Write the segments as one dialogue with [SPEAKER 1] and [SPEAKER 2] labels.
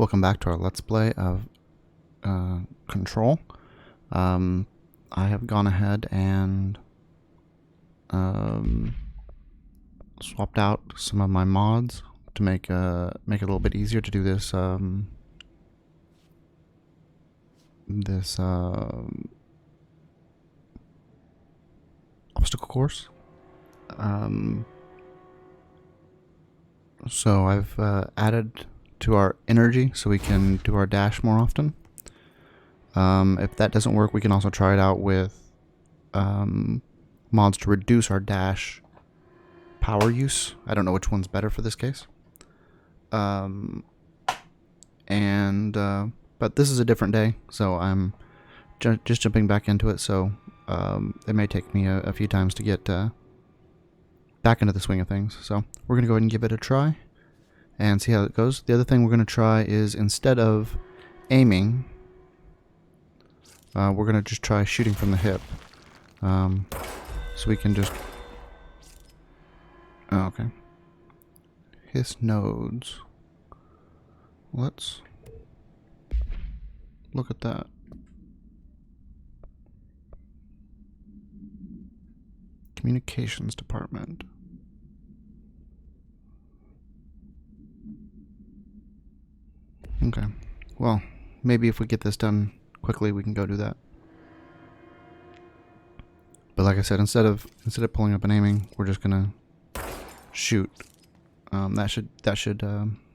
[SPEAKER 1] Welcome back to our Let's Play of Control. I have gone ahead and swapped out some of my mods to make it a little bit easier to do this obstacle course. So I've added to our energy so we can do our dash more often. If that doesn't work, we can also try it out with mods to reduce our dash power use. I don't know which one's better for this case. But this is a different day, so I'm just jumping back into it, so it may take me a few times to get back into the swing of things. So we're going to go ahead and give it a try and see how it goes. The other thing we're going to try is, instead of aiming, we're going to just try shooting from the hip. So we can just... Oh, okay. Hiss nodes. Let's look at that. Communications department. Okay. Well, maybe if we get this done quickly, we can go do that. But like I said, instead of pulling up and aiming, we're just gonna shoot. That should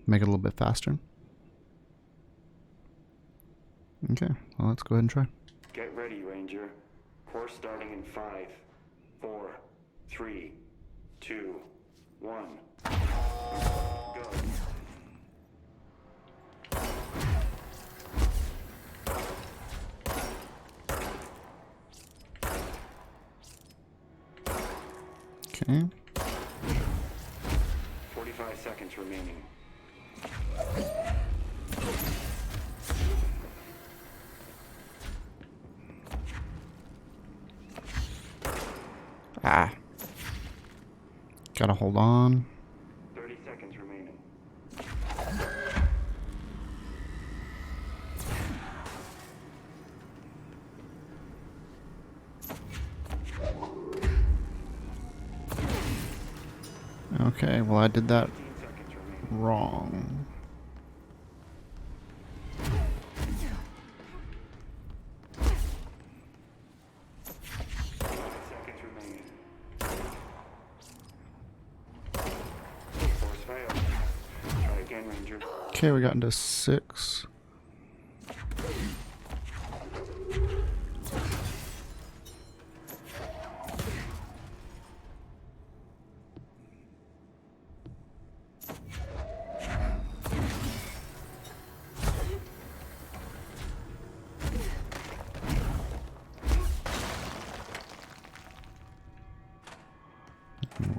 [SPEAKER 1] make it a little bit faster. Okay. Well, let's go ahead and try.
[SPEAKER 2] Get ready, Ranger. Course starting in 5, 4, 3, 2, 1. Go.
[SPEAKER 1] Okay.
[SPEAKER 2] 45 seconds remaining.
[SPEAKER 1] Ah. Gotta hold on.
[SPEAKER 2] 30 seconds remaining.
[SPEAKER 1] Okay, well, I did that
[SPEAKER 2] 15 seconds remaining.
[SPEAKER 1] wrong.
[SPEAKER 2] 5 seconds remaining. Course failed. Try again, Ranger.
[SPEAKER 1] Okay, we got into 6.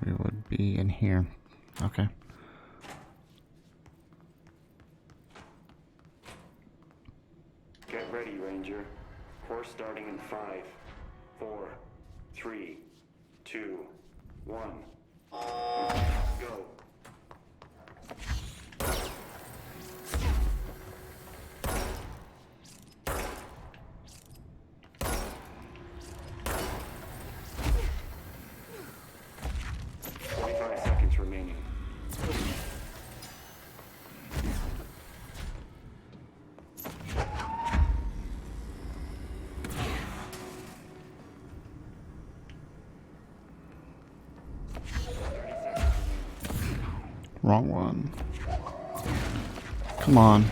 [SPEAKER 1] We would be in here. Okay.
[SPEAKER 2] Get ready, Ranger. Course starting in 5, 4, 3, 2, 1. Go. Seconds remaining.
[SPEAKER 1] Wrong one. Come on.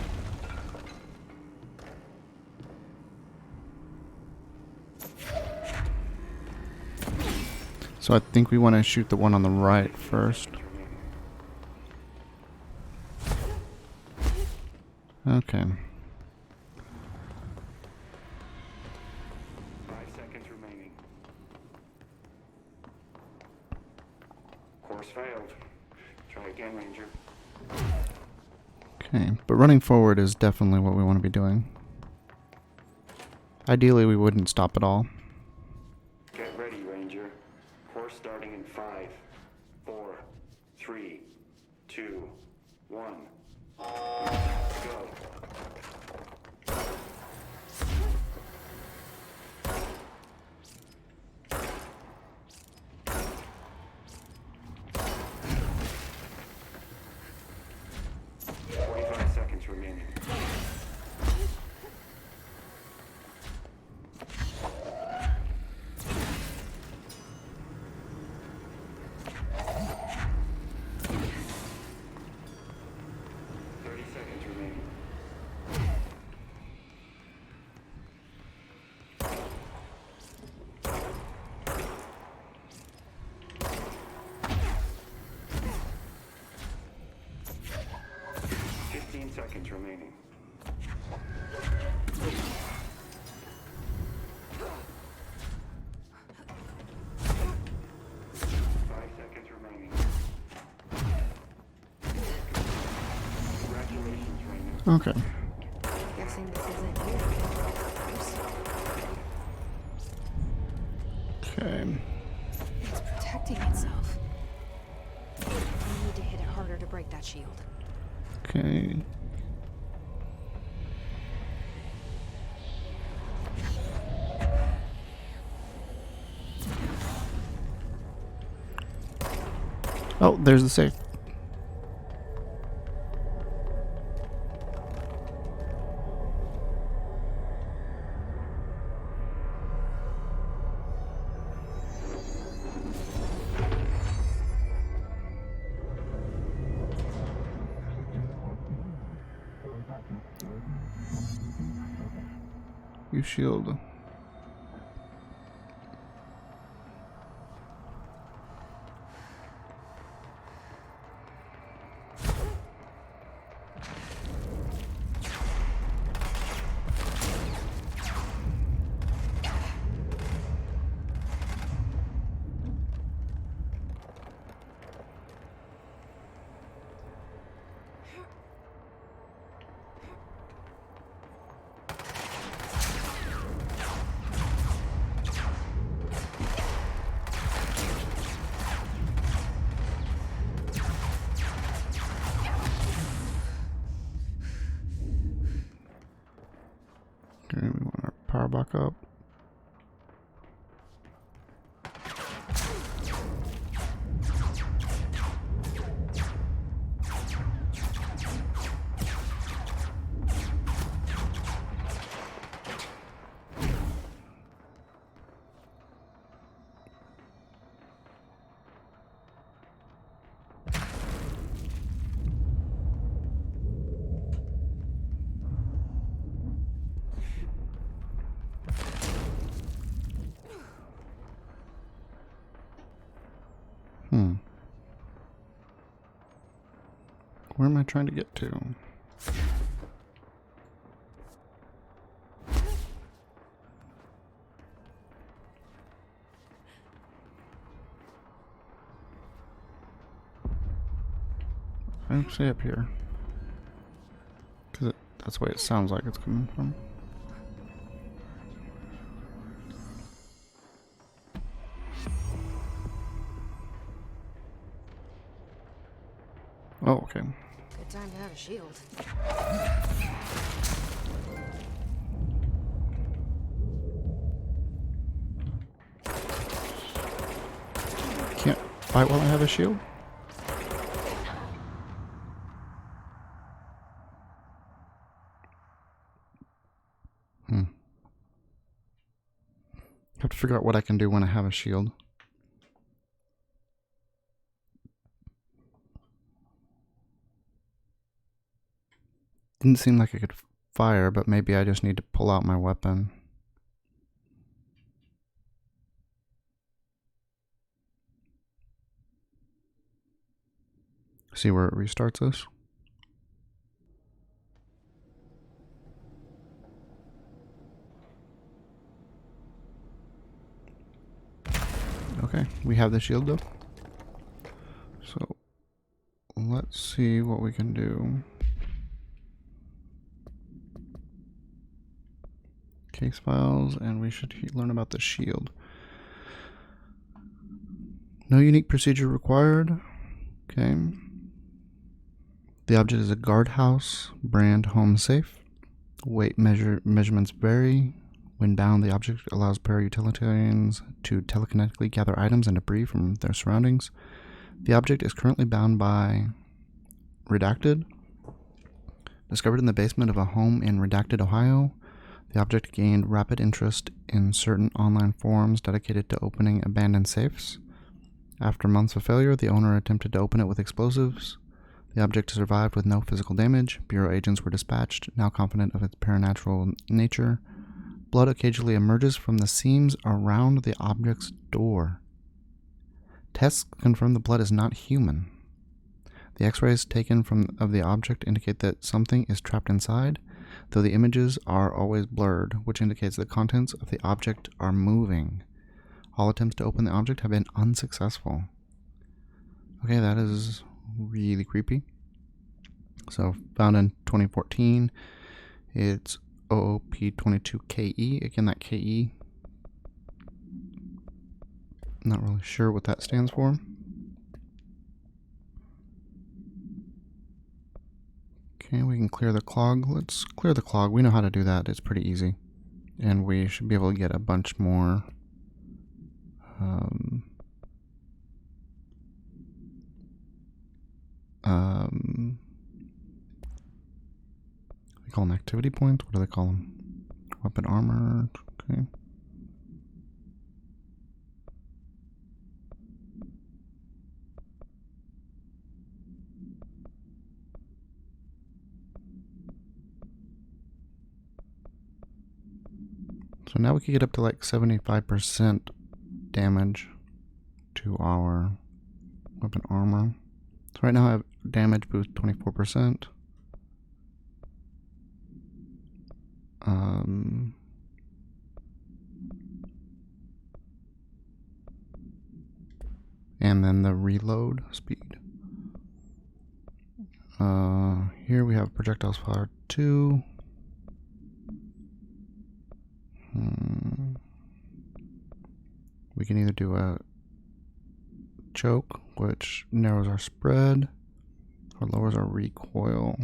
[SPEAKER 1] So I think we want to shoot the one on the right first. Okay.
[SPEAKER 2] 5 seconds remaining. Course failed. Try again, Ranger.
[SPEAKER 1] Okay, but running forward is definitely what we want to be doing. Ideally, we wouldn't stop at all.
[SPEAKER 2] Get ready, Ranger. Course starting in 5, 4, 3, 2, 1. Go. seconds remaining. 5 seconds remaining. Congratulations, Ranger.
[SPEAKER 1] Okay.
[SPEAKER 3] Guessing this isn't you.
[SPEAKER 1] Okay.
[SPEAKER 3] It's protecting itself. I need to hit it harder to break that shield.
[SPEAKER 1] Okay. Oh, there's the safe. You shield. Okay, we want our power back up. Where am I trying to get to? I don't see up here. Because that's the way it sounds like it's coming from. Oh, okay.
[SPEAKER 3] Good time to have a shield.
[SPEAKER 1] Can't fight while I have a shield? Have to figure out what I can do when I have a shield. Didn't seem like I could fire, but maybe I just need to pull out my weapon. See where it restarts us. Okay, we have the shield though. So let's see what we can do. Case files, and we should learn about the shield. No unique procedure required. Okay. The object is a guardhouse brand home safe. Weight measurements vary. When bound, the object allows para-utilitarians to telekinetically gather items and debris from their surroundings. The object is currently bound by Redacted. Discovered in the basement of a home in Redacted, Ohio, the object gained rapid interest in certain online forums dedicated to opening abandoned safes. After months of failure, the owner attempted to open it with explosives. The object survived with no physical damage. Bureau agents were dispatched, now confident of its paranatural nature. Blood occasionally emerges from the seams around the object's door. Tests confirm the blood is not human. The X-rays taken of the object indicate that something is trapped inside, though the images are always blurred, which indicates the contents of the object are moving. All attempts to open the object have been unsuccessful. Okay, that is really creepy. So, found in 2014, it's OOP22KE. Again, that KE, not really sure what that stands for. Okay, we can clear the clog. Let's clear the clog. We know how to do that. It's pretty easy. And we should be able to get a bunch more they call them activity points. What do they call them? Weapon armor. Okay. So now we can get up to like 75% damage to our weapon armor. So right now I have damage boost 24%. And then the reload speed. Here we have projectiles fire 2. We can either do a choke, which narrows our spread, or lowers our recoil.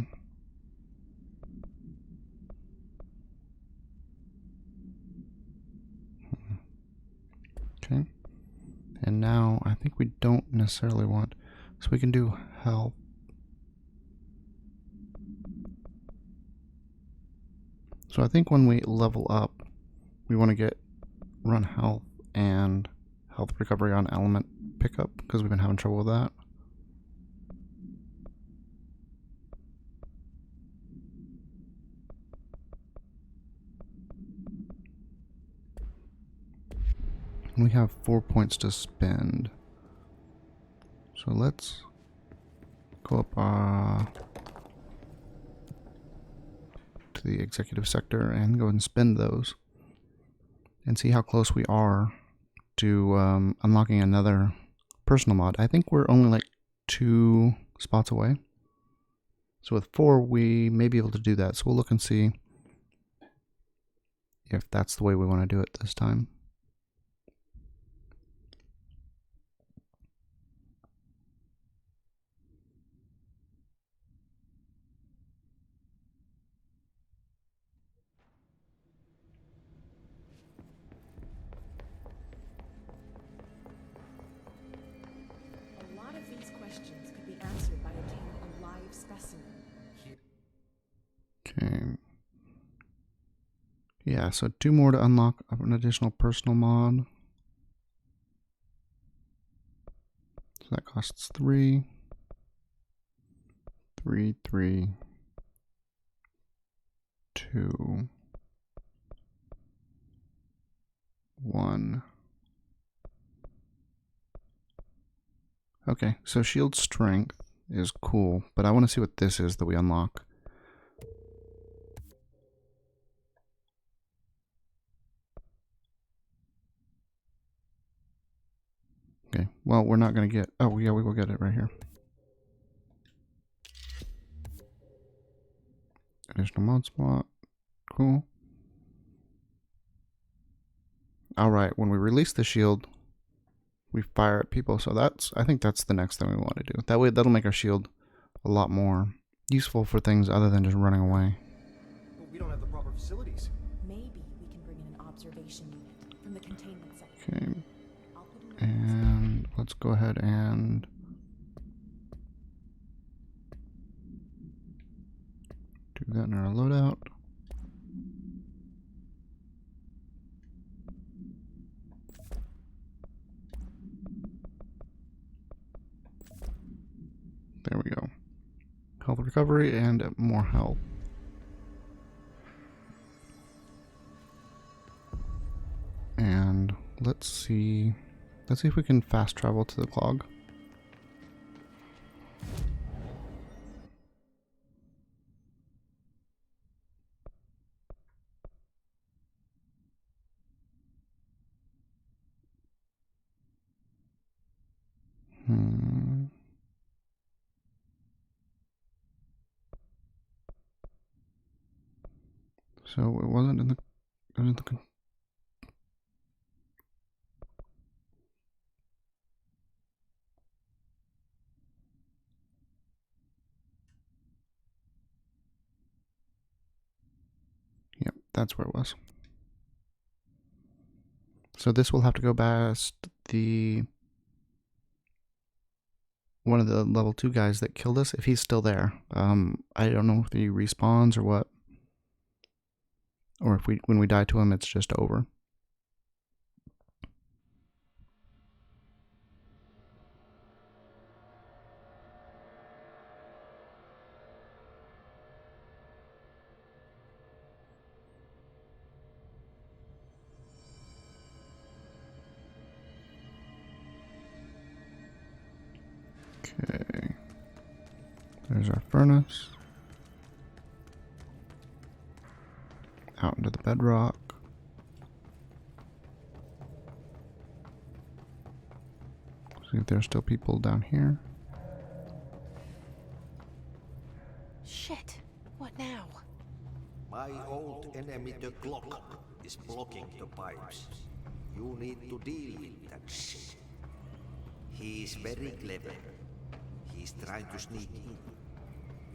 [SPEAKER 1] Okay. And now I think we don't necessarily want, so we can do health. So I think when we level up, we want to run health and health recovery on element pickup, because we've been having trouble with that. We have 4 points to spend. So let's go up to the executive sector and go ahead and spend those. And see how close we are to unlocking another personal mod. I think we're only like 2 spots away. So with 4, we may be able to do that. So we'll look and see if that's the way we want to do it this time.
[SPEAKER 4] A lot of these questions could be answered by obtaining a live specimen.
[SPEAKER 1] Okay. Yeah, so 2 more to unlock an additional personal mod. So that costs 3. 3, 3, 2, 1. Okay, so shield strength is cool, but I want to see what this is that we unlock. Okay, well, we're not going to get... Oh, yeah, we will get it right here. Additional mod spot. Cool. Alright, when we release the shield, we fire at people. So I think that's the next thing we want to do. That way, that'll make our shield a lot more useful for things other than just running away.
[SPEAKER 5] But we don't have the proper facilities.
[SPEAKER 4] Maybe we can bring in an observation unit from the containment section.
[SPEAKER 1] Okay,
[SPEAKER 4] I'll put a link
[SPEAKER 1] and let's go ahead and do that in our loadout. There we go. Health recovery and more health. And let's see if we can fast travel to the clog. Hmm. So it wasn't in the. It was in the yep, that's where it was. So this will have to go past the one of the level 2 guys that killed us, if he's still there. I don't know if he respawns or what. Or if when we die to him, it's just over. Okay. There's our furnace. Out into the bedrock. See if there's still people down here.
[SPEAKER 3] Shit. What now?
[SPEAKER 6] My old enemy, the clock, is blocking the pipes. You need to deal with that shit. He's very clever. He's trying to sneak in.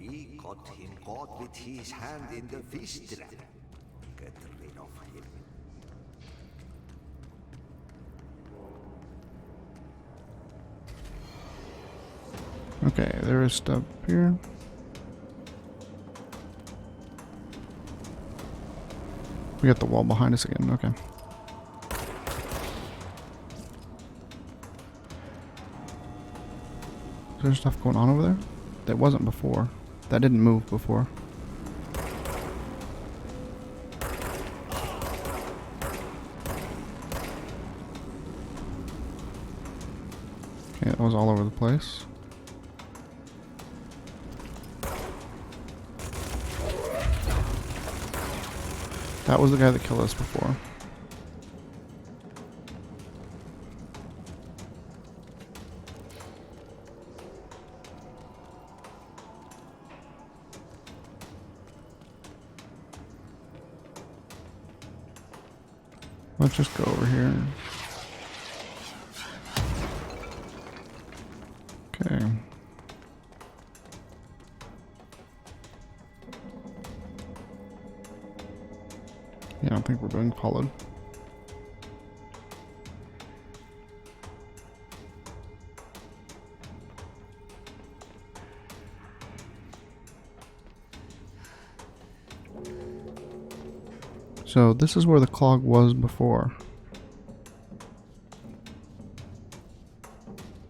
[SPEAKER 6] We got him caught with his hand in the fish trap. Get rid of him.
[SPEAKER 1] Okay, there is stuff here. We got the wall behind us again, okay. Is there stuff going on over there? That wasn't before. That didn't move before. Okay, that was all over the place. That was the guy that killed us before. Let's just go over here. Okay. Yeah, I don't think we're being followed. So this is where the clog was before.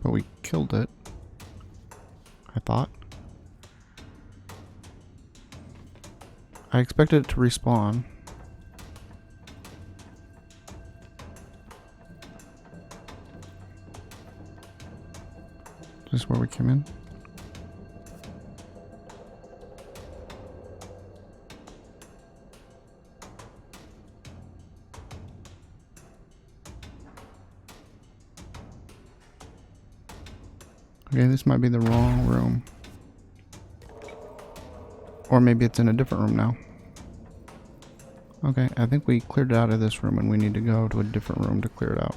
[SPEAKER 1] But we killed it, I thought. I expected it to respawn. This is where we came in. Okay, this might be the wrong room. Or maybe it's in a different room now. Okay, I think we cleared it out of this room and we need to go to a different room to clear it out.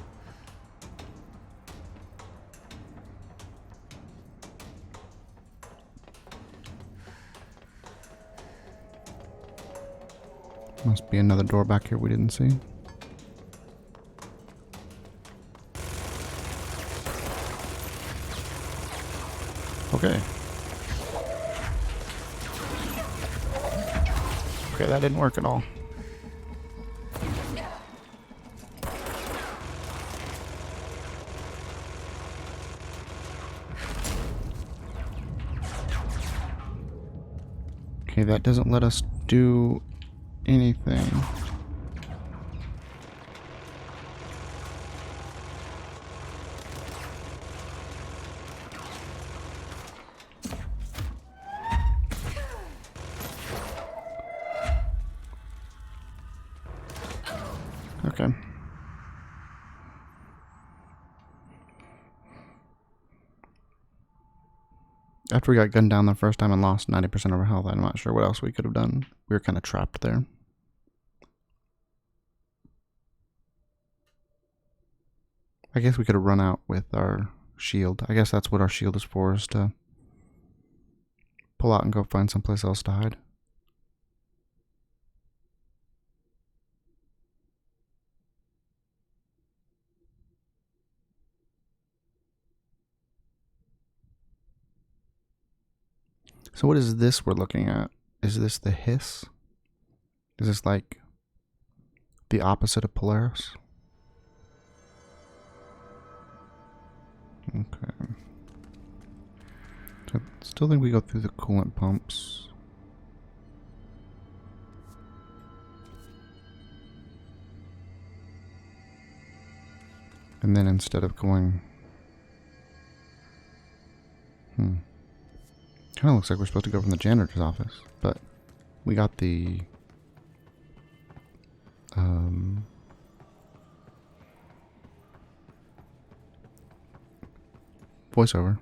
[SPEAKER 1] Must be another door back here we didn't see. Okay. Okay, that didn't work at all. Okay, that doesn't let us do anything. Okay. After we got gunned down the first time and lost 90% of our health, I'm not sure what else we could have done. We were kind of trapped there. I guess we could have run out with our shield. I guess that's what our shield is for, is to pull out and go find someplace else to hide. So what is this we're looking at? Is this the hiss? Is this like the opposite of Polaris? Okay. So I still think we go through the coolant pumps. And then instead of going... Kind of looks like we're supposed to go from the janitor's office, but we got the... voiceover.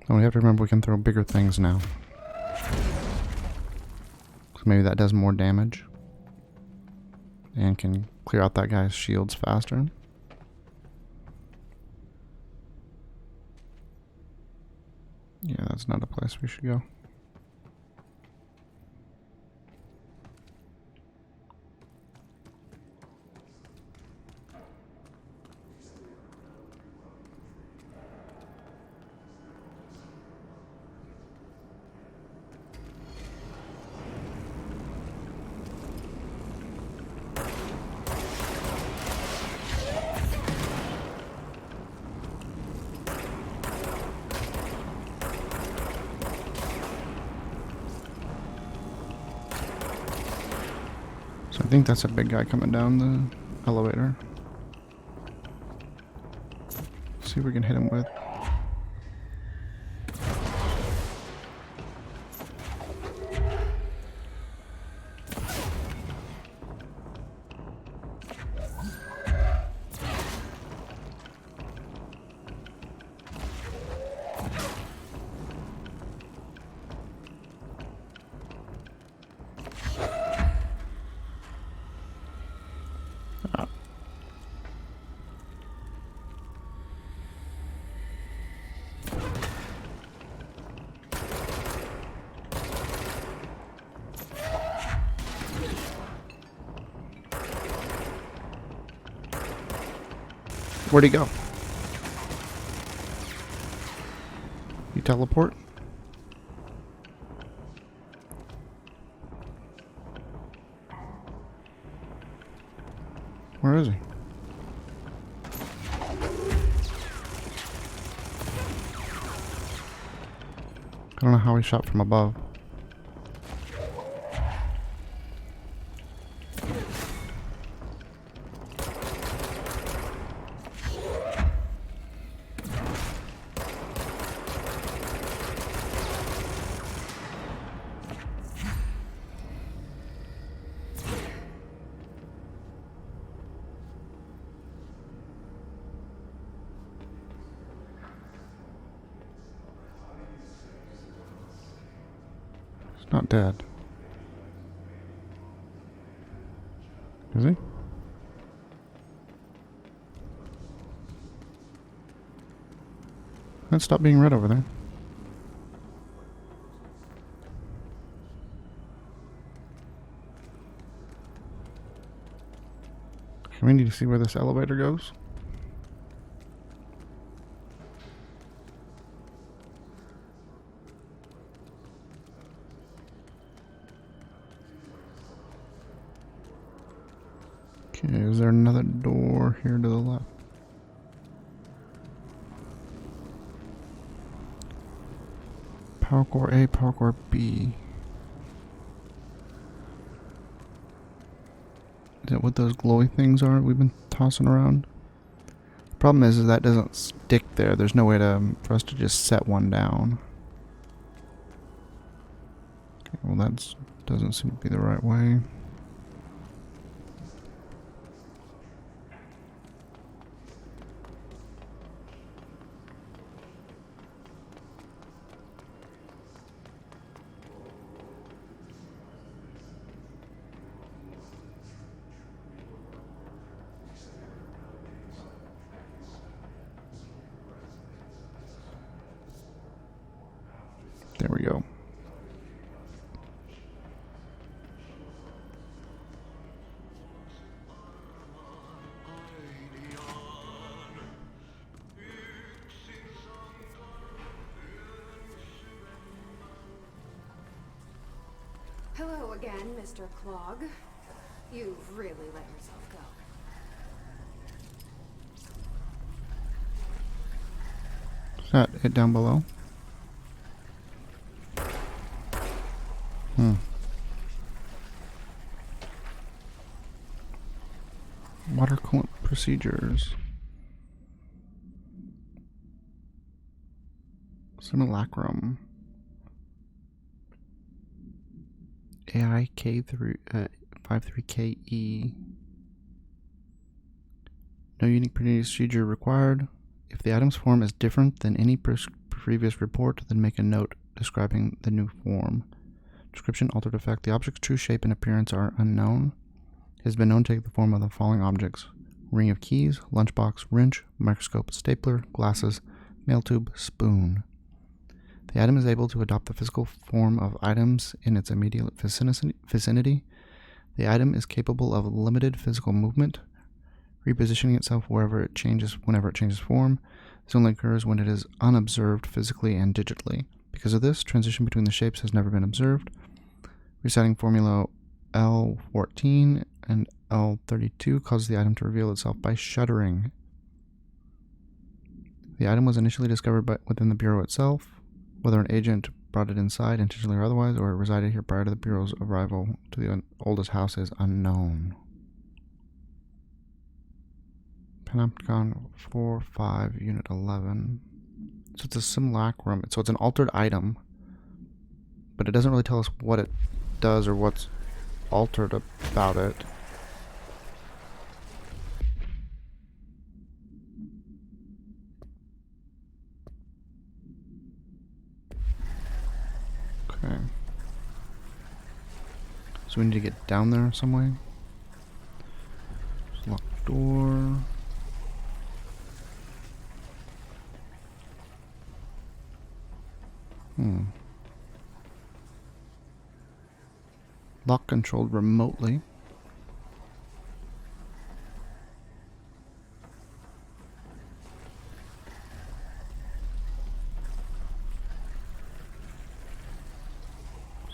[SPEAKER 1] Oh, we have to remember we can throw bigger things now. So maybe that does more damage. And can clear out that guy's shields faster. Yeah, that's not a place we should go. So I think that's a big guy coming down the elevator. See if we can hit him with. Where'd he go? You teleport? Where is he? I don't know how he shot from above. He's not dead. Is he? Let's stop being red over there. We need to see where this elevator goes. Okay, is there another door here to the left? Power core A, power core B. Is that what those glowy things are we've been tossing around? The problem is that doesn't stick there. There's no way for us to just set one down. Okay, well that doesn't seem to be the right way. There we go.
[SPEAKER 3] Hello again, Mr. Clog. You've really let yourself go.
[SPEAKER 1] Is that it down below? Water coolant procedures. Simulacrum. AI K53KE. No unique procedure required. If the item's form is different than any previous report, then make a note describing the new form. Description: altered effect. The object's true shape and appearance are unknown. It has been known to take the form of the following objects: ring of keys, lunchbox, wrench, microscope, stapler, glasses, mail tube, spoon. The item is able to adopt the physical form of items in its immediate vicinity. The item is capable of limited physical movement, repositioning itself whenever it changes form. This only occurs when it is unobserved physically and digitally. Because of this, transition between the shapes has never been observed. Reciting formula L14 and L32 causes the item to reveal itself by shuddering. The item was initially discovered within the Bureau itself. Whether an agent brought it inside, intentionally or otherwise, or it resided here prior to the Bureau's arrival to the oldest house is unknown. Panopticon 4-5, Unit 11. So it's a simulacrum. So it's an altered item, but it doesn't really tell us what it does or what's altered about it. Okay. So we need to get down there some way. Just lock the door. Lock controlled remotely.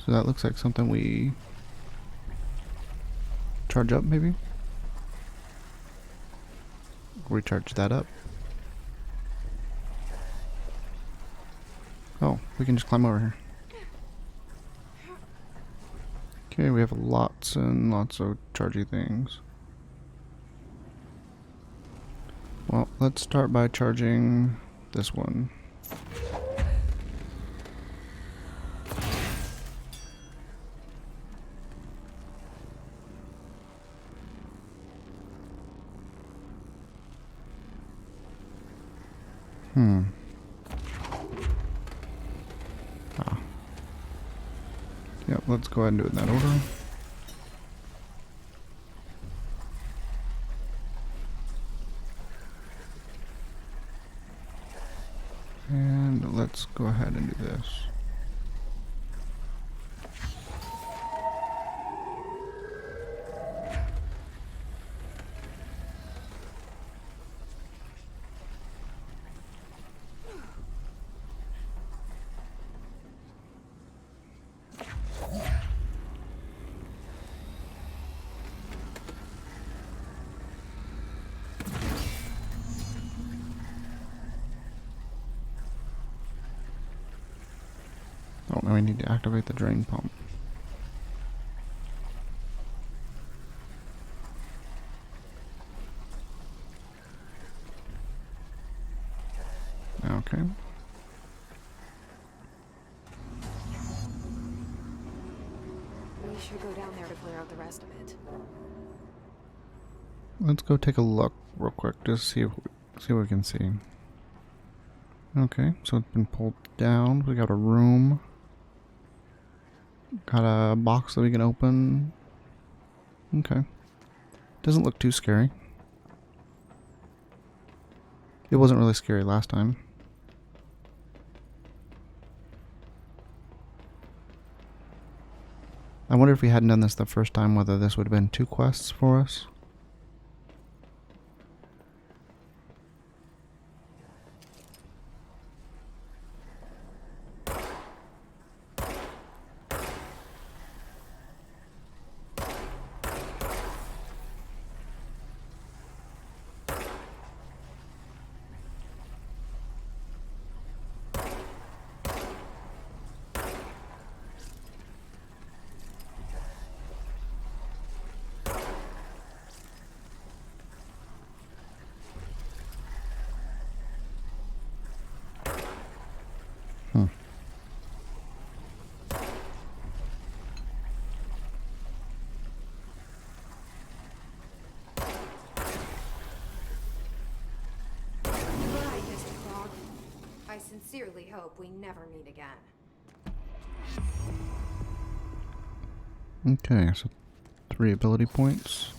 [SPEAKER 1] So that looks like something we charge up, maybe? Recharge that up. Oh, we can just climb over here. Okay, we have lots and lots of chargy things. Well, let's start by charging this one. Yep, let's go ahead and do it in that order. And let's go ahead and do this. Oh, now we need to activate the drain pump. Okay.
[SPEAKER 3] We should go down there to clear out the rest of it.
[SPEAKER 1] Let's go take a look real quick, just see what we can see. Okay, so it's been pulled down. We got a room. Got a box that we can open. Okay. Doesn't look too scary. It wasn't really scary last time. I wonder if we hadn't done this the first time, whether this would have been 2 quests for us. Hmm.
[SPEAKER 3] Goodbye, Mr. Frog. I sincerely hope we never meet again.
[SPEAKER 1] Okay, so 3 ability points.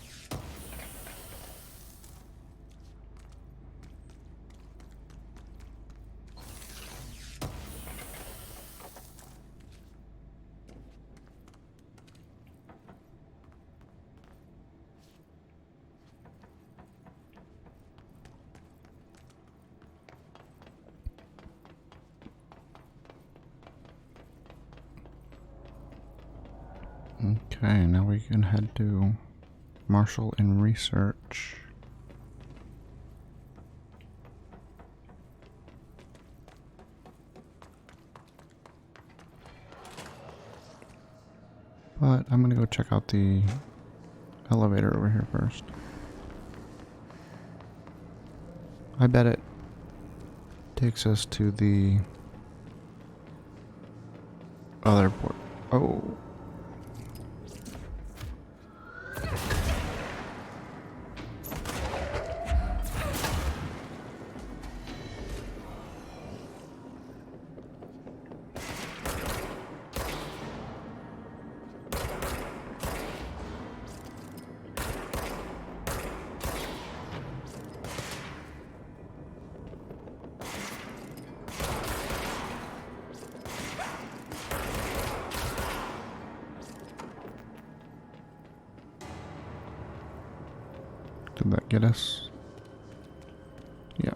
[SPEAKER 1] Okay, now we can head to Marshall and research. But I'm gonna go check out the elevator over here first. I bet it takes us to the other port. Oh. Did that get us? Yeah.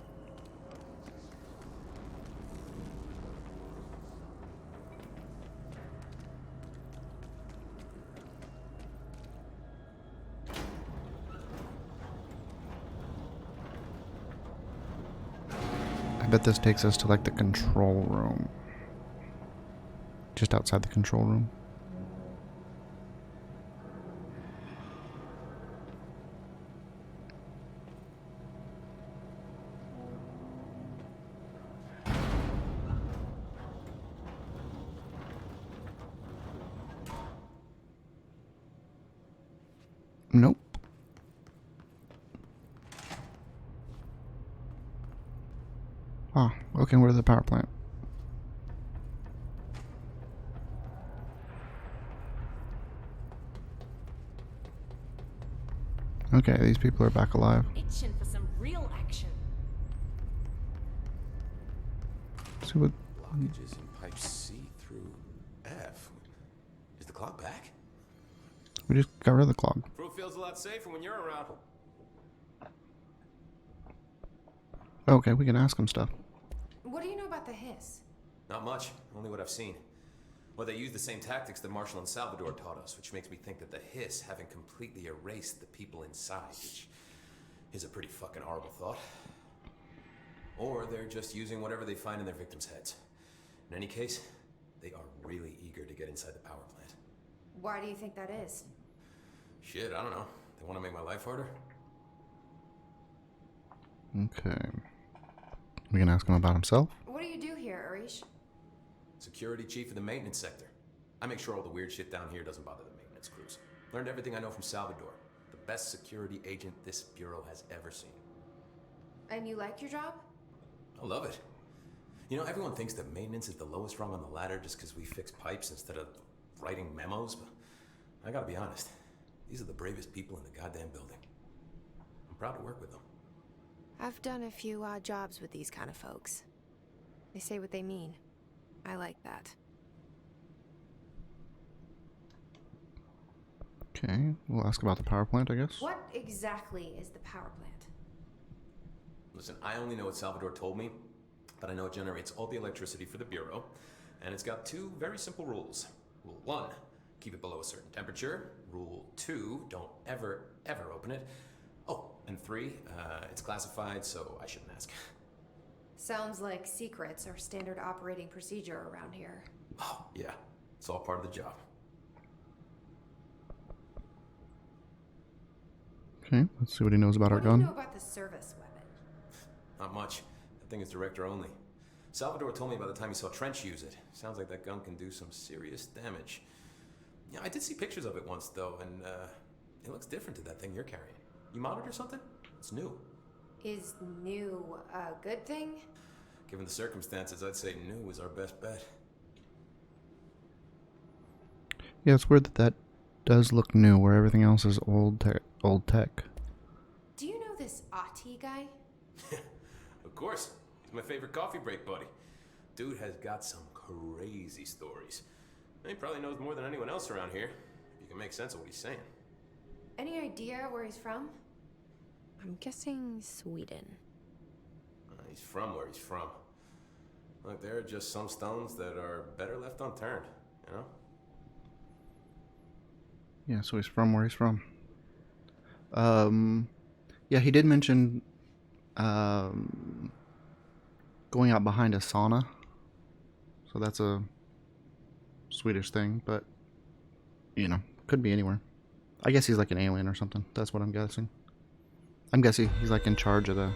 [SPEAKER 1] I bet this takes us to like the control room. Just outside the control room. Nope. Ah, okay, we're at the power plant. Okay, these people are back alive.
[SPEAKER 4] Itching for some real action.
[SPEAKER 1] Let's see what...
[SPEAKER 7] Blockages in pipe C through F. Is the clock back?
[SPEAKER 1] We just got rid of the clog.
[SPEAKER 7] Crew feels a lot safer when you're around.
[SPEAKER 1] Okay, we can ask them stuff.
[SPEAKER 3] What do you know about the hiss?
[SPEAKER 7] Not much, only what I've seen. Well, they use the same tactics that Marshall and Salvador taught us, which makes me think that the hiss haven't completely erased the people inside, which is a pretty fucking horrible thought. Or they're just using whatever they find in their victims' heads. In any case, they are really eager to get inside the power plant.
[SPEAKER 3] Why do you think that is?
[SPEAKER 7] Shit, I don't know. They want to make my life harder?
[SPEAKER 1] Okay. We can ask him about himself.
[SPEAKER 3] What do you do here, Arish?
[SPEAKER 7] Security chief of the maintenance sector. I make sure all the weird shit down here doesn't bother the maintenance crews. Learned everything I know from Salvador. The best security agent this bureau has ever seen.
[SPEAKER 3] And you like your job?
[SPEAKER 7] I love it. You know, everyone thinks that maintenance is the lowest rung on the ladder just because we fix pipes instead of writing memos, but I gotta be honest. These are the bravest people in the goddamn building. I'm proud to work with them.
[SPEAKER 3] I've done a few odd jobs with these kind of folks. They say what they mean. I like that.
[SPEAKER 1] Okay, we'll ask about the power plant, I guess.
[SPEAKER 3] What exactly is the power plant?
[SPEAKER 7] Listen, I only know what Salvador told me, but I know it generates all the electricity for the Bureau, and it's got two very simple rules. Rule 1, keep it below a certain temperature. Rule 2, don't ever, ever open it. Oh, and 3, it's classified, so I shouldn't ask.
[SPEAKER 3] Sounds like secrets are standard operating procedure around here.
[SPEAKER 7] Oh, yeah, it's all part of the job.
[SPEAKER 1] Okay, let's see what he knows about our
[SPEAKER 3] What do you know
[SPEAKER 1] gun.
[SPEAKER 3] about the service weapon?
[SPEAKER 7] Not much. That thing is director only. Salvador told me by the time he saw Trench use it. Sounds like that gun can do some serious damage. Yeah, I did see pictures of it once, though, and it looks different to that thing you're carrying. You modded or something? It's new.
[SPEAKER 3] Is new a good thing?
[SPEAKER 7] Given the circumstances, I'd say new is our best bet.
[SPEAKER 1] Yeah, it's weird that that does look new, where everything else is old tech.
[SPEAKER 3] Do you know this Ati guy?
[SPEAKER 7] Of course. He's my favorite coffee break buddy. Dude has got some crazy stories. He probably knows more than anyone else around here, if you can make sense of what he's saying.
[SPEAKER 3] Any idea where he's from?
[SPEAKER 8] I'm guessing Sweden.
[SPEAKER 7] He's from where he's from. Look, there are just some stones that are better left unturned, you know?
[SPEAKER 1] Yeah, so he's from where he's from. Yeah, he did mention going out behind a sauna. So that's a Swedish thing, but you know, could be anywhere. I guess he's like an alien or something. That's what I'm guessing. I'm guessing he's like in charge of the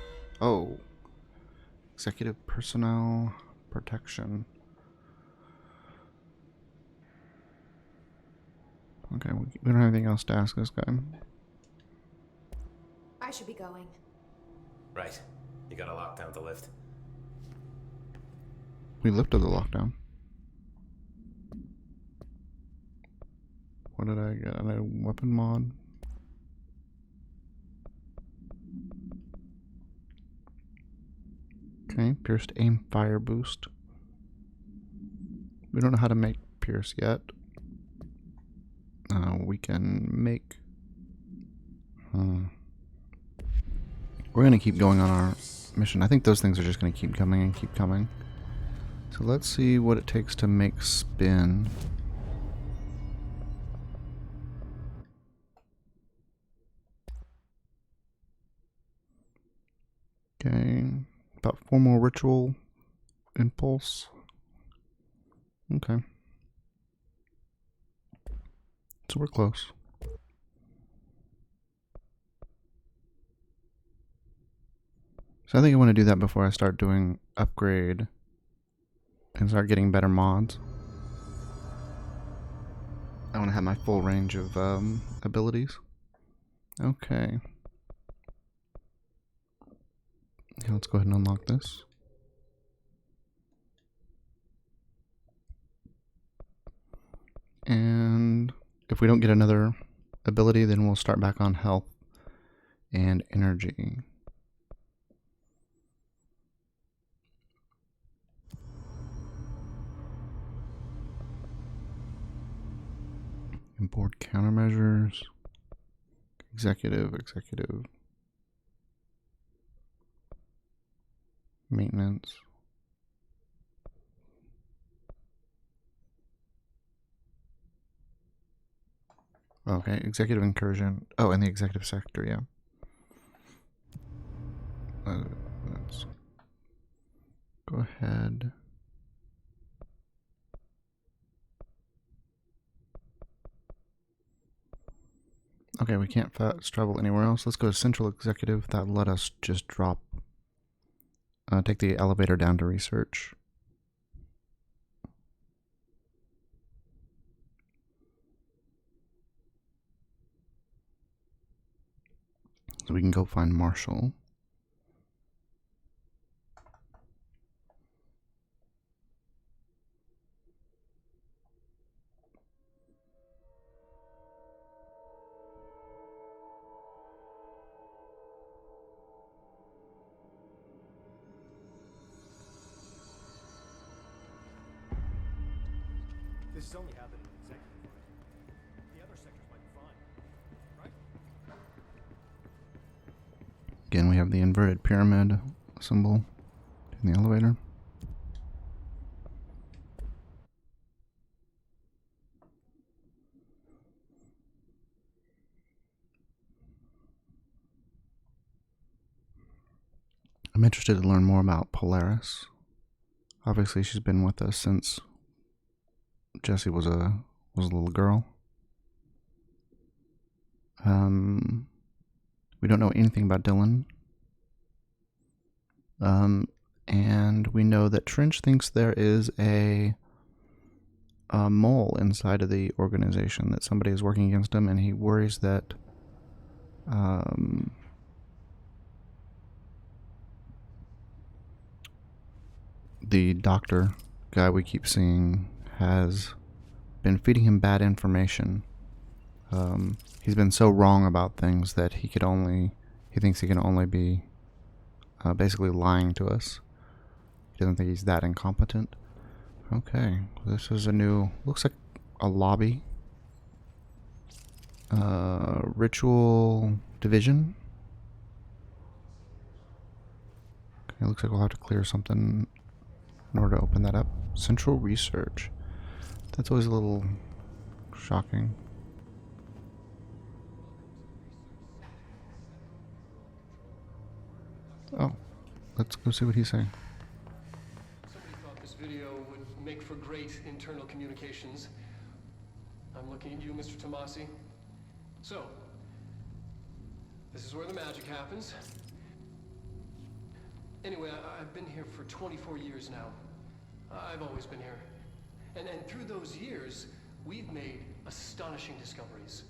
[SPEAKER 1] executive personnel protection. Okay, we don't have anything else to ask this guy.
[SPEAKER 3] I should be going.
[SPEAKER 7] Right. You got a lockdown to lift.
[SPEAKER 1] We lifted the lockdown. What did I get? A weapon mod? Okay, pierced aim fire boost. We don't know how to make pierce yet. We can make... We're going to keep going on our mission. I think those things are just going to keep coming and keep coming. So let's see what it takes to make spin. Okay, about 4 more ritual impulse. Okay. So we're close. So I think I want to do that before I start doing upgrade and start getting better mods. I want to have my full range of abilities. Okay. Okay, let's go ahead and unlock this. And if we don't get another ability, then we'll start back on health and energy. Import countermeasures. Executive. Maintenance. Okay, executive incursion. Oh, and the executive sector, yeah. Let's go ahead. Okay, we can't fast travel anywhere else. Let's go to central executive. That let us just drop. Take the elevator down to research. So we can go find Marshall.
[SPEAKER 5] This is only happening in executive. The other sectors might be fine.
[SPEAKER 1] Again, we have the inverted pyramid symbol in the elevator. I'm interested to learn more about Polaris. Obviously, she's been with us since Jessie was a little girl. We don't know anything about Dylan. And we know that Trench thinks there is a mole inside of the organization, that somebody is working against him, and he worries that the doctor guy we keep seeing has been feeding him bad information. He's been so wrong about things that he thinks he can only be basically lying to us. He doesn't think he's that incompetent. Okay, this is looks like a lobby. Ritual division. Okay, looks like we'll have to clear something in order to open that up. Central research. That's always a little shocking. Oh, let's go see what he's saying.
[SPEAKER 9] Somebody thought this video would make for great internal communications. I'm looking at you, Mr. Tomasi. So, this is where the magic happens. Anyway, I've been here for 24 years now. I've always been here. And through those years, we've made astonishing discoveries,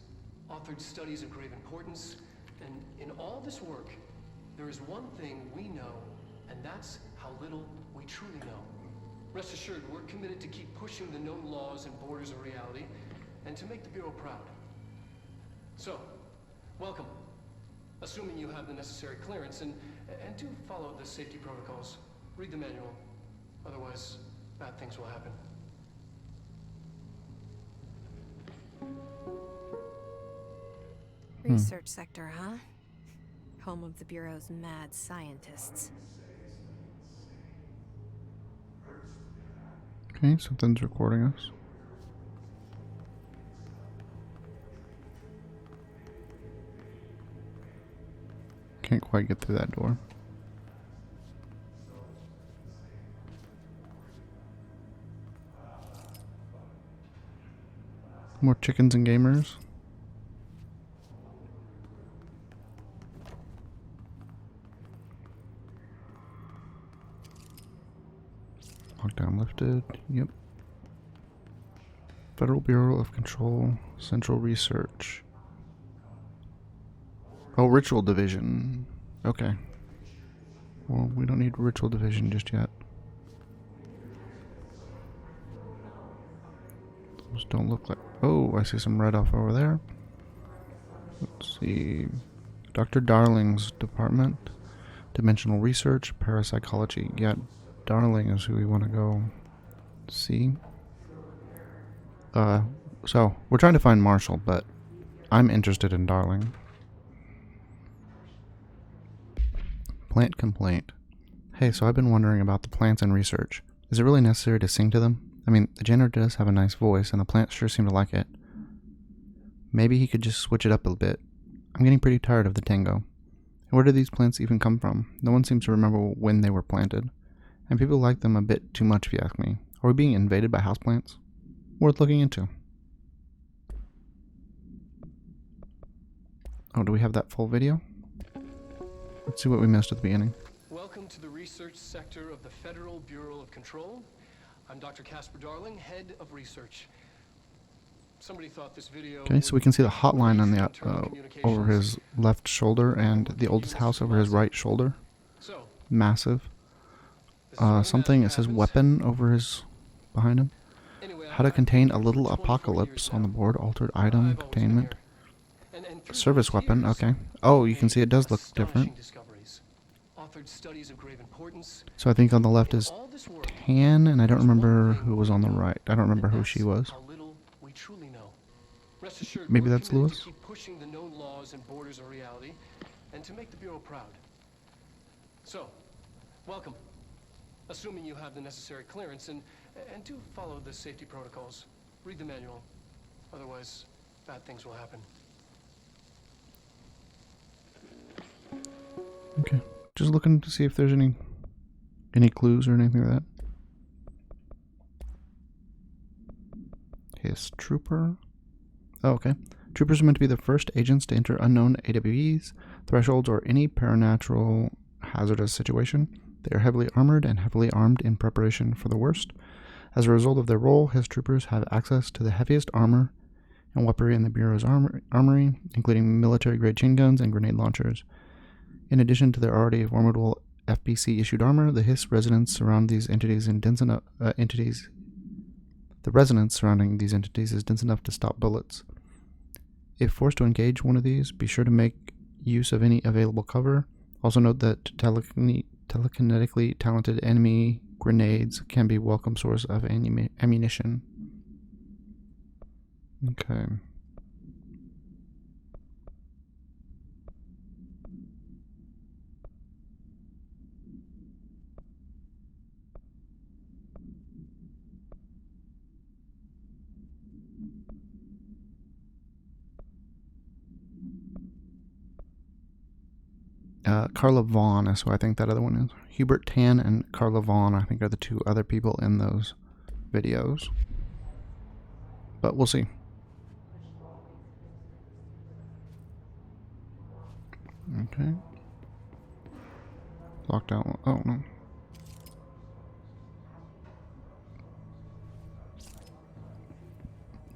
[SPEAKER 9] authored studies of grave importance, and in all this work, there is one thing we know, and that's how little we truly know. Rest assured, we're committed to keep pushing the known laws and borders of reality, and to make the Bureau proud. So, welcome. Assuming you have the necessary clearance, and do follow the safety protocols. Read the manual. Otherwise, bad things will happen.
[SPEAKER 8] Research sector, huh? Home of the Bureau's mad scientists.
[SPEAKER 1] Okay, something's recording us. Can't quite get through that door. More chickens and gamers. Lockdown lifted. Yep. Federal Bureau of Control. Central Research. Oh, Ritual Division. Okay. Well, we don't need Ritual Division just yet. Those don't look like... Oh, I see some red off over there. Let's see. Dr. Darling's department. Dimensional Research. Parapsychology. Yeah, Darling is who we want to go see. So, we're trying to find Marshall, but I'm interested in Darling. Plant complaint. Hey, so I've been wondering about the plants and research. Is it really necessary to sing to them? I mean, the janitor does have a nice voice, and the plants sure seem to like it. Maybe he could just switch it up a bit. I'm getting pretty tired of the tango. And where did these plants even come from? No one seems to remember when they were planted. And people like them a bit too much, if you ask me. Are we being invaded by houseplants? Worth looking into. Oh, do we have that full video? Let's see what we missed at the beginning.
[SPEAKER 9] Welcome to the research sector of the Federal Bureau of Control. I'm Dr. Casper Darling, head of research. Somebody thought this video...
[SPEAKER 1] Okay, so we can see the hotline on the over his left shoulder and the oldest house over his right shoulder.
[SPEAKER 9] So,
[SPEAKER 1] Massive. Something, it says weapon over his... behind him.
[SPEAKER 9] anyway,
[SPEAKER 1] How to contain a little apocalypse on the board. Altered item, containment. Service weapon, okay. Oh, you can see it does look different. So I think on the left is Tan, and I don't remember who was on the right. I don't remember who she was. Maybe that's Lewis?
[SPEAKER 9] Pushing the known laws and borders of reality, and to make the Bureau proud. So, welcome. Assuming you have the necessary clearance, and do follow the safety protocols. Read the manual. Otherwise, bad things will happen.
[SPEAKER 1] Okay. Just looking to see if there's any clues or anything like that. His trooper. Oh, okay. Troopers are meant to be the first agents to enter unknown AWEs, thresholds, or any paranatural hazardous situation. They are heavily armored and heavily armed in preparation for the worst. As a result of their role, his troopers have access to the heaviest armor and weaponry in the Bureau's armory, including military-grade chain guns and grenade launchers. In addition to their already formidable FBC-issued armor, the HISS resonance surrounding these entities is dense enough to stop bullets. If forced to engage one of these, be sure to make use of any available cover. Also note that telekinetically talented enemy grenades can be a welcome source of ammunition. Okay. Carla Vaughn is who I think that other one is. Hubert Tan and Carla Vaughn, I think, are the two other people in those videos. But we'll see. Okay. Lockdown. Oh, no.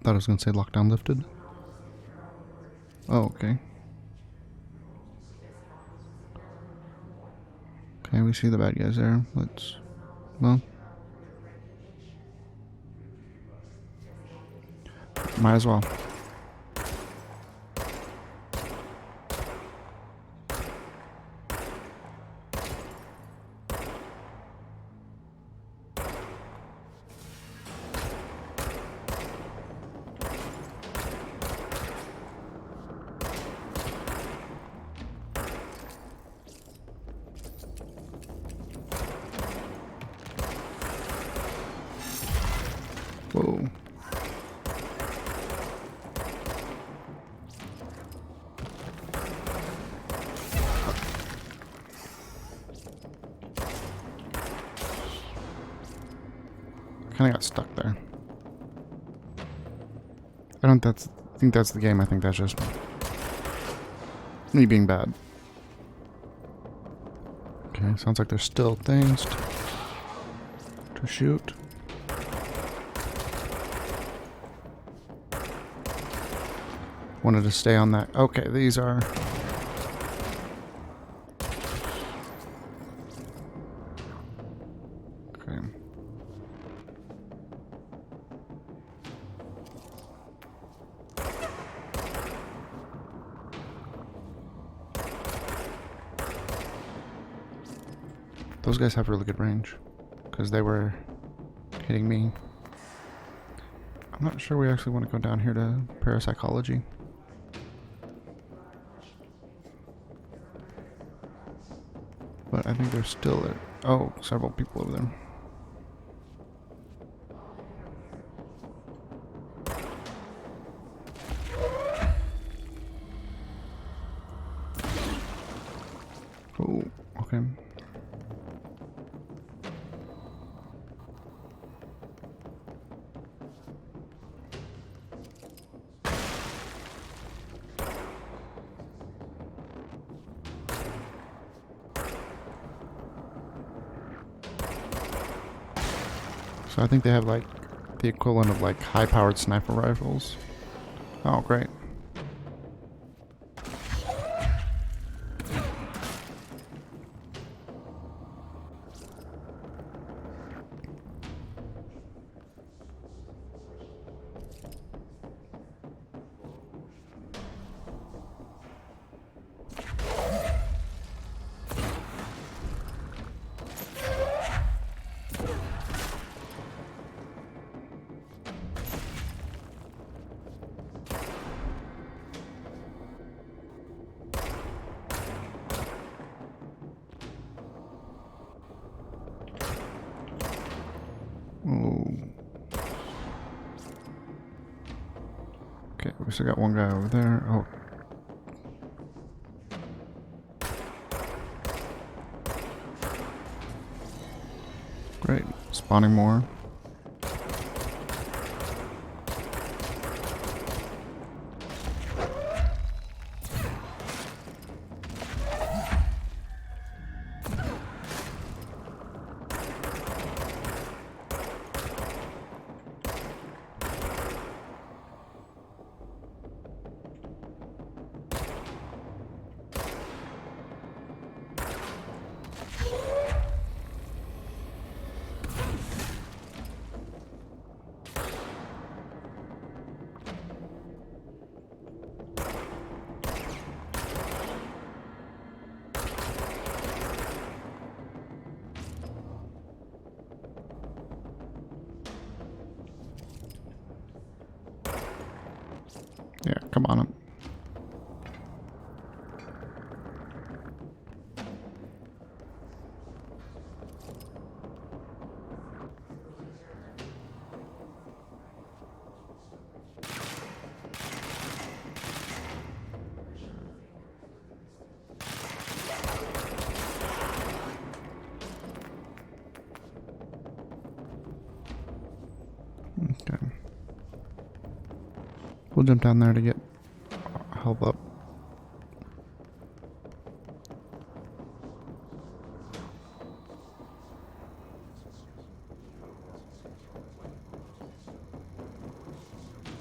[SPEAKER 1] Thought I was going to say lockdown lifted. Oh, okay. Okay, we see the bad guys there. Well, might as well. Whoa. Kinda got stuck there. think that's the game. I think that's just me being bad. Okay, sounds like there's still things to shoot. Wanted to stay on that. Okay, these are... Okay. Those guys have really good range, because they were hitting me. I'm not sure we actually want to go down here to parapsychology. But I think they're still there. Oh, several people over there. Oh, okay. So I think they have like the equivalent of like high-powered sniper rifles. Oh, great. Oh. Okay, we still got one guy over there. Oh. Great. Spawning more. Yeah, come on up. Okay. We'll jump down there to get help up.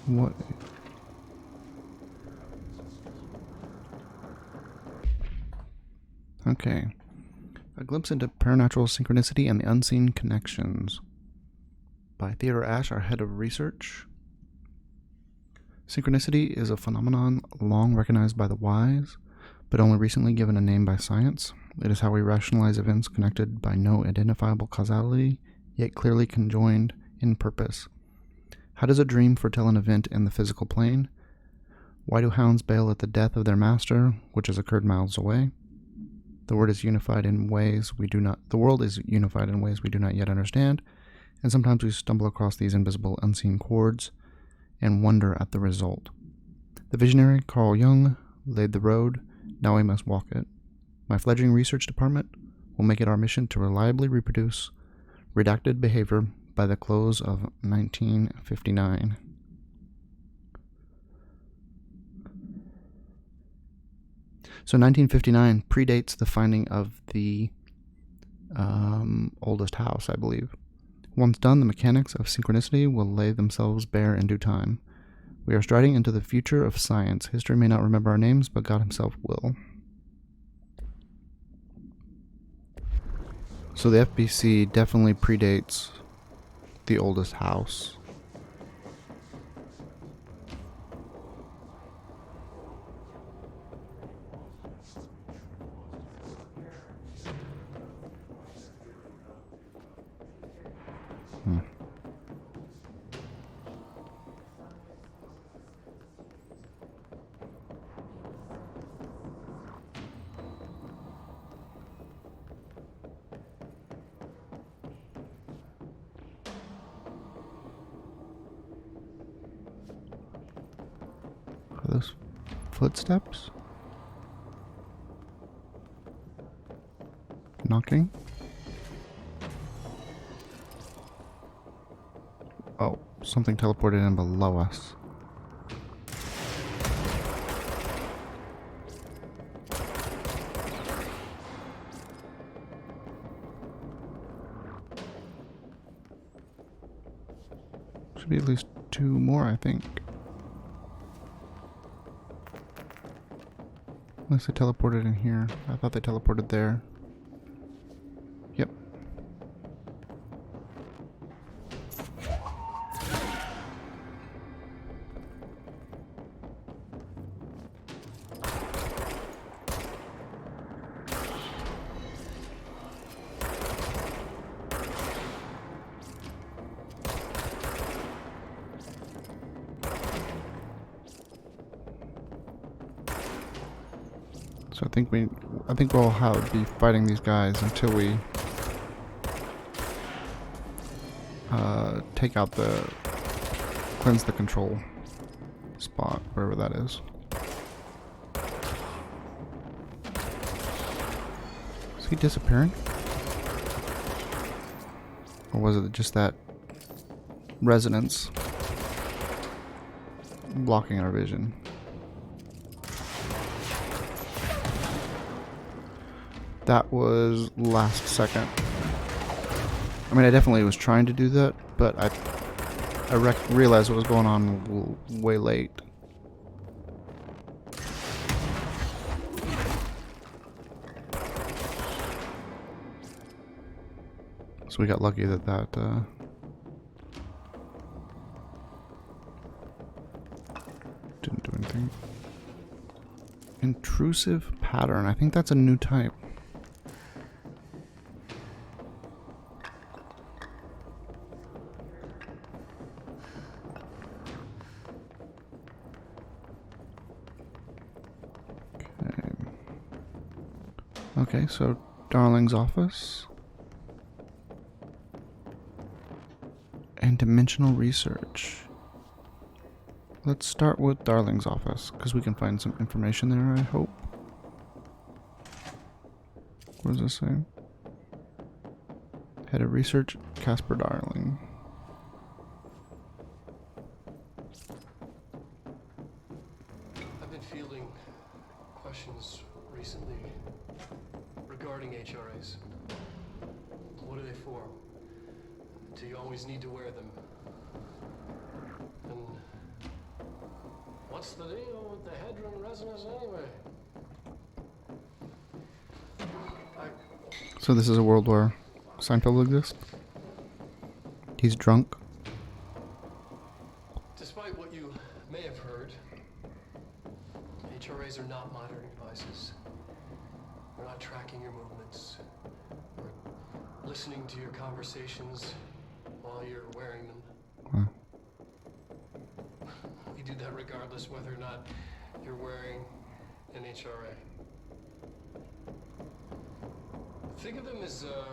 [SPEAKER 1] What? Okay. A glimpse into paranatural synchronicity and the unseen connections. By Theodore Ashe, our head of research. Synchronicity is a phenomenon long recognized by the wise, but only recently given a name by science. It is how we rationalize events connected by no identifiable causality, yet clearly conjoined in purpose. How does a dream foretell an event in the physical plane? Why do hounds bail at the death of their master, which has occurred miles away? The world is unified in ways we do not yet understand, and sometimes we stumble across these invisible, unseen chords and wonder at the result. The visionary Carl Jung laid the road, now we must walk it. My fledgling research department will make it our mission to reliably reproduce redacted behavior by the close of 1959. So 1959 predates the finding of the oldest house, I believe. Once done, the mechanics of synchronicity will lay themselves bare in due time. We are striding into the future of science. History may not remember our names, but God himself will. So the FBC definitely predates the oldest house. Are those footsteps? Knocking? Oh, something teleported in below us. Should be at least two more, I think. Unless they teleported in here. I thought they teleported there. Yep. So I think we'll be fighting these guys until we take out cleanse the control spot, wherever that is. Is he disappearing? Or was it just that resonance blocking our vision? That was last second. I mean, I definitely was trying to do that, but I realized what was going on way late. So we got lucky that didn't do anything. Intrusive pattern. I think that's a new type. Okay, so Darling's office. And dimensional research. Let's start with Darling's office, because we can find some information there, I hope. What does this say? Head of research, Casper Darling.
[SPEAKER 9] I've been fielding questions recently regarding HRAs. What are they for? Do you always need to wear them? And what's the deal with the Hedron resonance anyway?
[SPEAKER 1] So this is a world where Seinfeld exists? He's drunk?
[SPEAKER 9] Despite what you may have heard, HRAs are not monitoring devices. They're not tracking your movements or listening to your conversations while you're wearing them.
[SPEAKER 1] Wow.
[SPEAKER 9] We do that regardless whether or not you're wearing an HRA. Think of them as a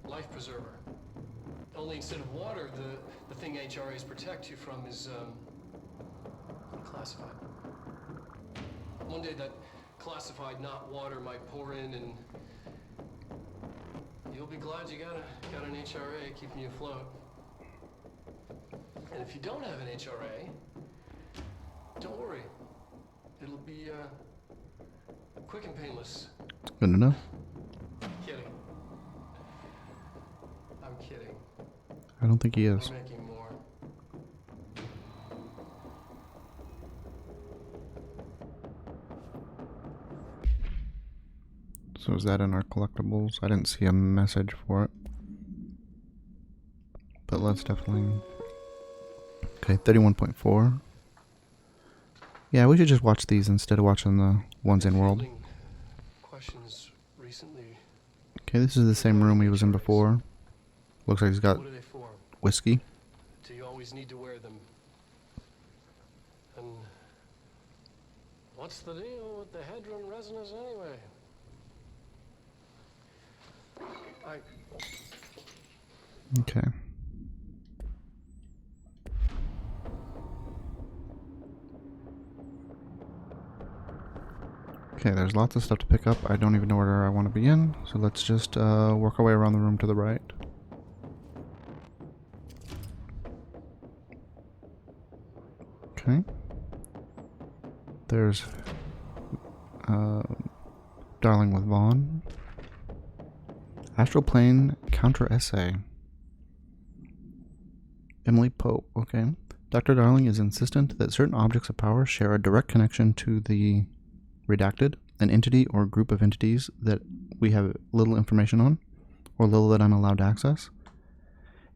[SPEAKER 9] life preserver. Only instead of water, the thing HRAs protect you from is classified. One day that classified, not water, might pour in, and you'll be glad you got an HRA keeping you afloat. And if you don't have an HRA, don't worry. It'll be quick and painless.
[SPEAKER 1] Good to know.
[SPEAKER 9] Kidding. I'm kidding.
[SPEAKER 1] I don't think he is.
[SPEAKER 9] We're making more.
[SPEAKER 1] So is that in our collectibles? I didn't see a message for it. But let's definitely... Okay, 31.4. Yeah, we should just watch these instead of watching the ones in world.
[SPEAKER 9] Questions recently.
[SPEAKER 1] Okay, this is the same room he was in before. Looks like he's got
[SPEAKER 9] What are they for?
[SPEAKER 1] whiskey.
[SPEAKER 9] Do you always need to wear them? And what's the deal with the Hedron resonance anyway?
[SPEAKER 1] Okay. Okay, there's lots of stuff to pick up. I don't even know where I want to begin, so let's just work our way around the room to the right. Okay. There's Darling with Vaughn. Astral Plane Counter Essay. Emily Pope, okay. Dr. Darling is insistent that certain objects of power share a direct connection to the redacted, an entity or group of entities that we have little information on, or little that I'm allowed to access.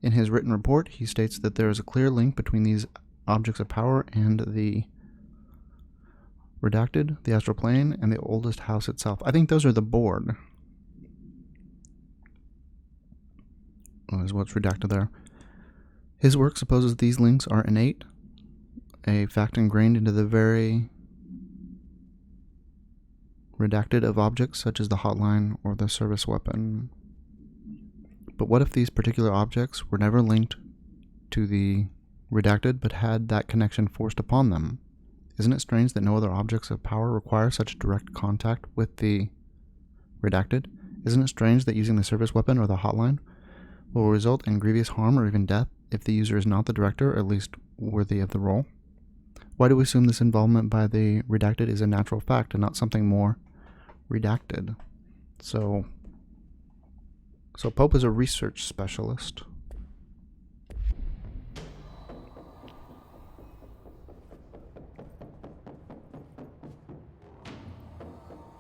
[SPEAKER 1] In his written report, he states that there is a clear link between these objects of power and the redacted, the astral plane, and the oldest house itself. I think those are the board. Is what's redacted there. His work supposes these links are innate, a fact ingrained into the very redacted of objects such as the hotline or the service weapon. But what if these particular objects were never linked to the redacted but had that connection forced upon them? Isn't it strange that no other objects of power require such direct contact with the redacted? Isn't it strange that using the service weapon or the hotline will result in grievous harm or even death if the user is not the director, or at least worthy of the role? Why do we assume this involvement by the redacted is a natural fact and not something more redacted? So Pope is a research specialist.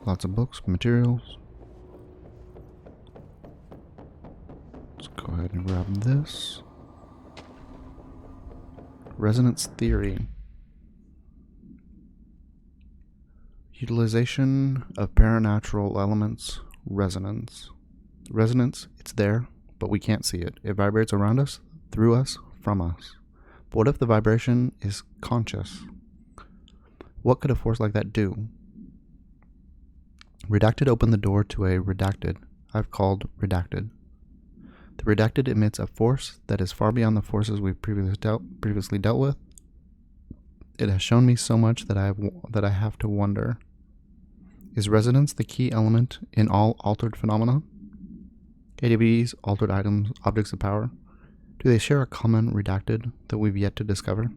[SPEAKER 1] Lots of books, materials. Let's go ahead and grab this. Resonance theory. Utilization of paranatural elements. Resonance. Resonance, it's there, but we can't see it. It vibrates around us, through us, from us. But what if the vibration is conscious? What could a force like that do? Redacted opened the door to a redacted I've called redacted. The redacted emits a force that is far beyond the forces we've previously dealt with. It has shown me so much that I have to wonder. Is resonance the key element in all altered phenomena? AWE's altered items, objects of power, do they share a common redacted that we've yet to discover?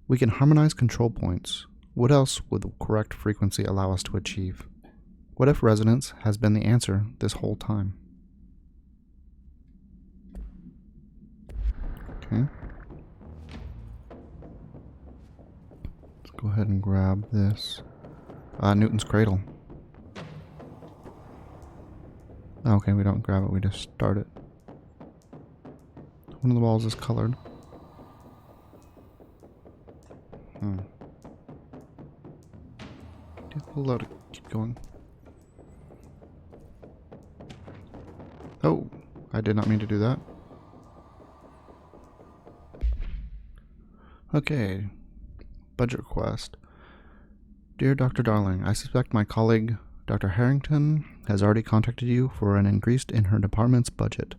[SPEAKER 1] We can harmonize control points. What else would the correct frequency allow us to achieve? What if resonance has been the answer this whole time? Okay. Let's go ahead and grab this. Newton's cradle. Okay, we don't grab it, we just start it. One of the walls is colored. We'll let it keep going. Oh, I did not mean to do that. Okay, budget request. Dear Dr. Darling, I suspect my colleague, Dr. Harrington, has already contacted you for an increase in her department's budget.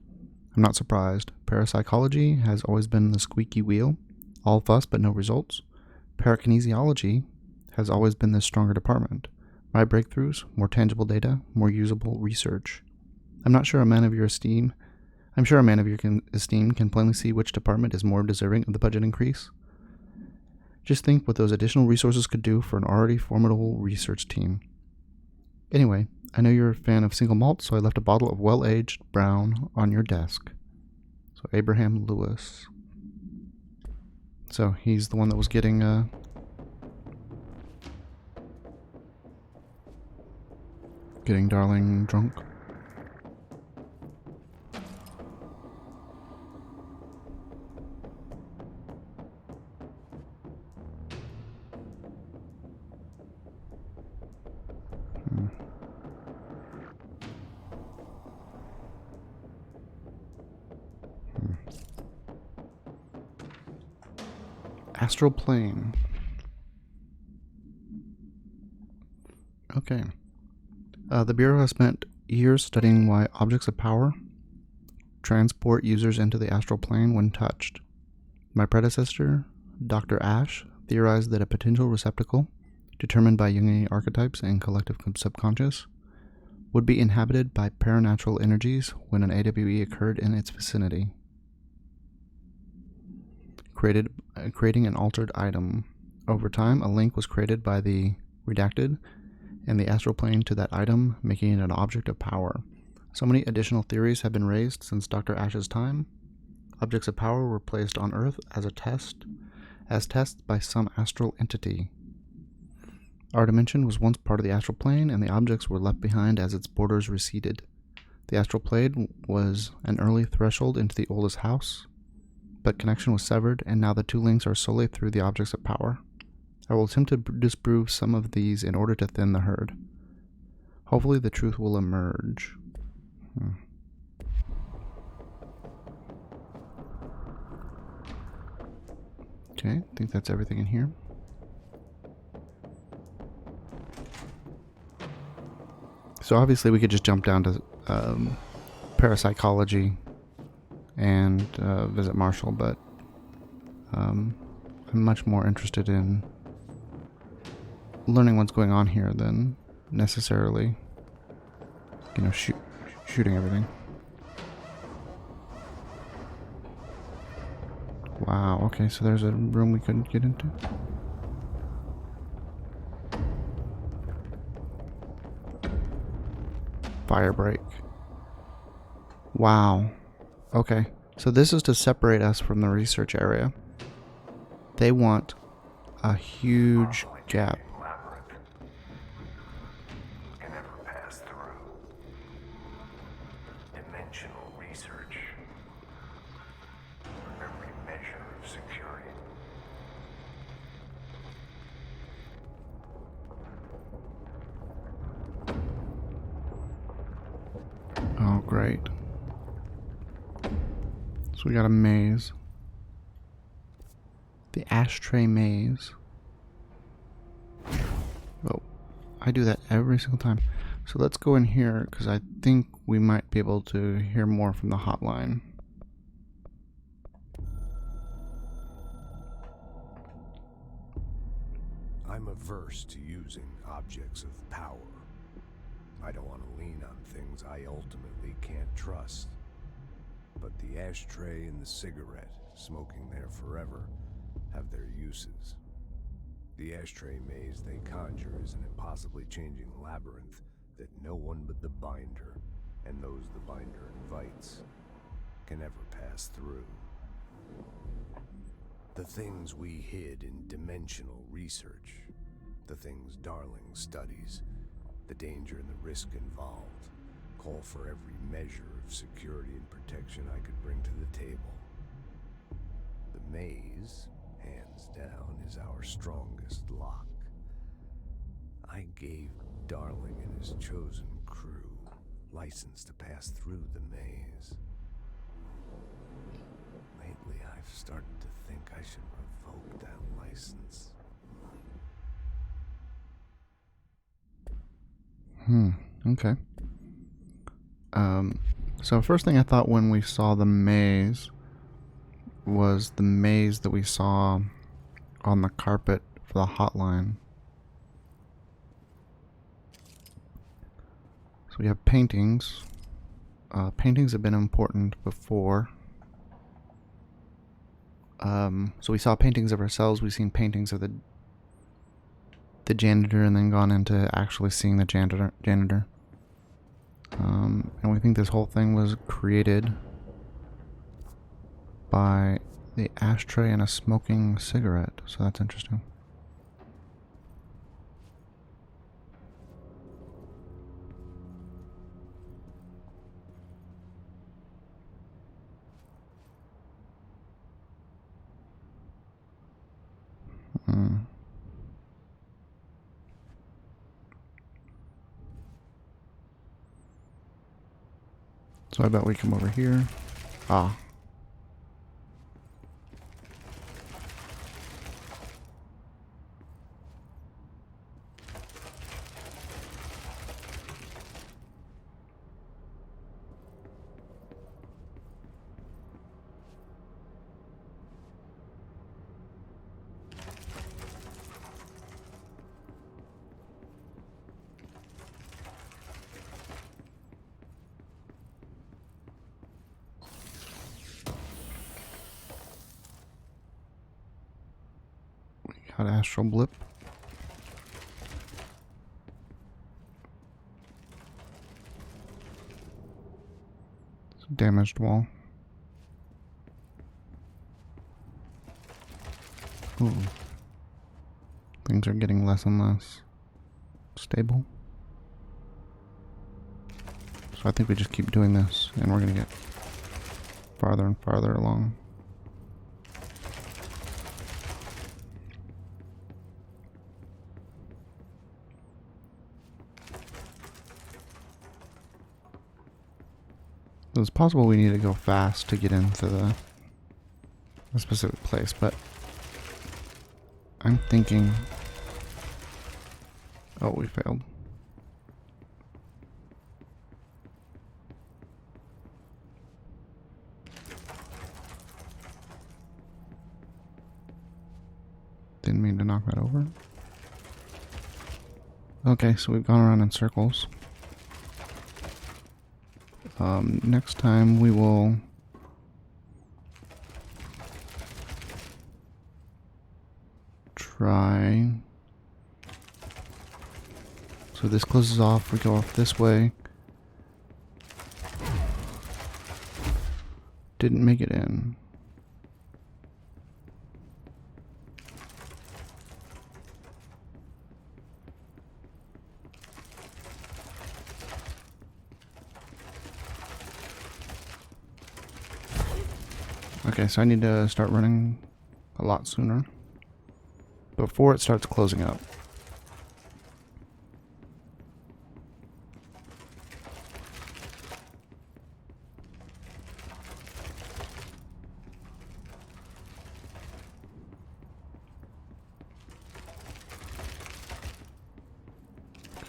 [SPEAKER 1] I'm not surprised. Parapsychology has always been the squeaky wheel, all fuss but no results. Parakinesiology has always been the stronger department. My breakthroughs, more tangible data, more usable research. I'm sure a man of your esteem can plainly see which department is more deserving of the budget increase. Just think what those additional resources could do for an already formidable research team. Anyway, I know you're a fan of single malt, so I left a bottle of well-aged brown on your desk. So Abraham Lewis. So he's the one that was getting Darling drunk. Astral plane. Okay. The Bureau has spent years studying why objects of power transport users into the astral plane when touched. My predecessor, Dr. Ash, theorized that a potential receptacle, determined by Jungian archetypes and collective subconscious, would be inhabited by paranatural energies when an AWE occurred in its vicinity, creating an altered item. Over time, a link was created by the redacted and the astral plane to that item, making it an object of power. So many additional theories have been raised since Dr. Ash's time. Objects of power were placed on Earth as tests by some astral entity. Our dimension was once part of the astral plane, and the objects were left behind as its borders receded. The astral plane was an early threshold into the oldest house, but connection was severed, and now the two links are solely through the objects of power. I will attempt to disprove some of these in order to thin the herd. Hopefully the truth will emerge. Okay, I think that's everything in here. So obviously we could just jump down to parapsychology and visit Marshall, but I'm much more interested in learning what's going on here than necessarily, shooting everything. Wow, okay, so there's a room we couldn't get into. Fire break. Wow. Okay, so this is to separate us from the research area. They want a huge gap.
[SPEAKER 2] Can never pass through. Dimensional research. For every measure of security.
[SPEAKER 1] Oh, great. So we got a maze. The ashtray maze. Oh, I do that every single time. So let's go in here because I think we might be able to hear more from the hotline.
[SPEAKER 10] I'm averse to using objects of power. I don't want to lean on things I ultimately can't trust. But the ashtray and the cigarette, smoking there forever, have their uses. The ashtray maze they conjure is an impossibly changing labyrinth that no one but the binder, and those the binder invites, can ever pass through. The things we hid in dimensional research, the things Darling studies, the danger and the risk involved, call for every measure of security and protection I could bring to the table. The maze, hands down, is our strongest lock. I gave Darling and his chosen crew license to pass through the maze. Lately, I've started to think I should revoke that license.
[SPEAKER 1] Okay. So first thing I thought when we saw the maze was the maze that we saw on the carpet for the hotline. So we have paintings. Paintings have been important before. So we saw paintings of ourselves. We've seen paintings of the janitor, and then gone into actually seeing the janitor. And we think this whole thing was created by the ashtray and a smoking cigarette. So that's interesting. So I bet we come over here. Ah. Got astral blip. It's a damaged wall. Ooh. Things are getting less and less stable. So I think we just keep doing this and we're gonna get farther and farther along. It's possible we need to go fast to get into the specific place, but I'm thinking... Oh, we failed. didn't mean to knock that over. Okay, so we've gone around in circles. Next time we will try. So this closes off, we go off this way. Didn't make it in. Okay, so I need to start running a lot sooner before it starts closing up.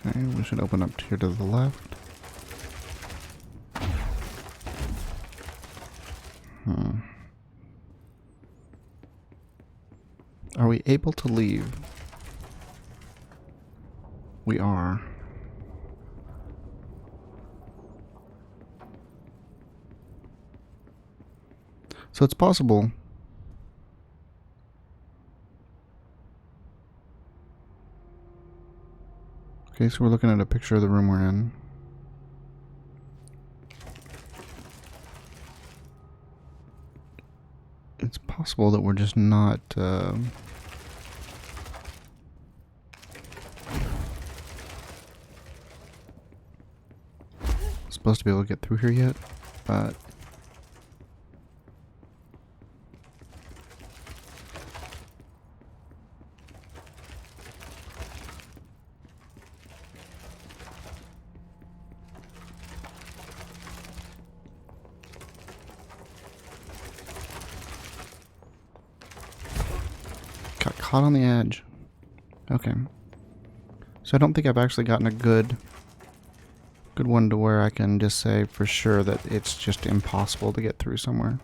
[SPEAKER 1] Okay, we should open up here to the left. Are we able to leave? We are. So it's possible. Okay, so we're looking at a picture of the room we're in. It's possible that we're just not supposed to be able to get through here yet, but got caught on the edge. Okay. So I don't think I've actually gotten a good one to where I can just say for sure that it's just impossible to get through somewhere.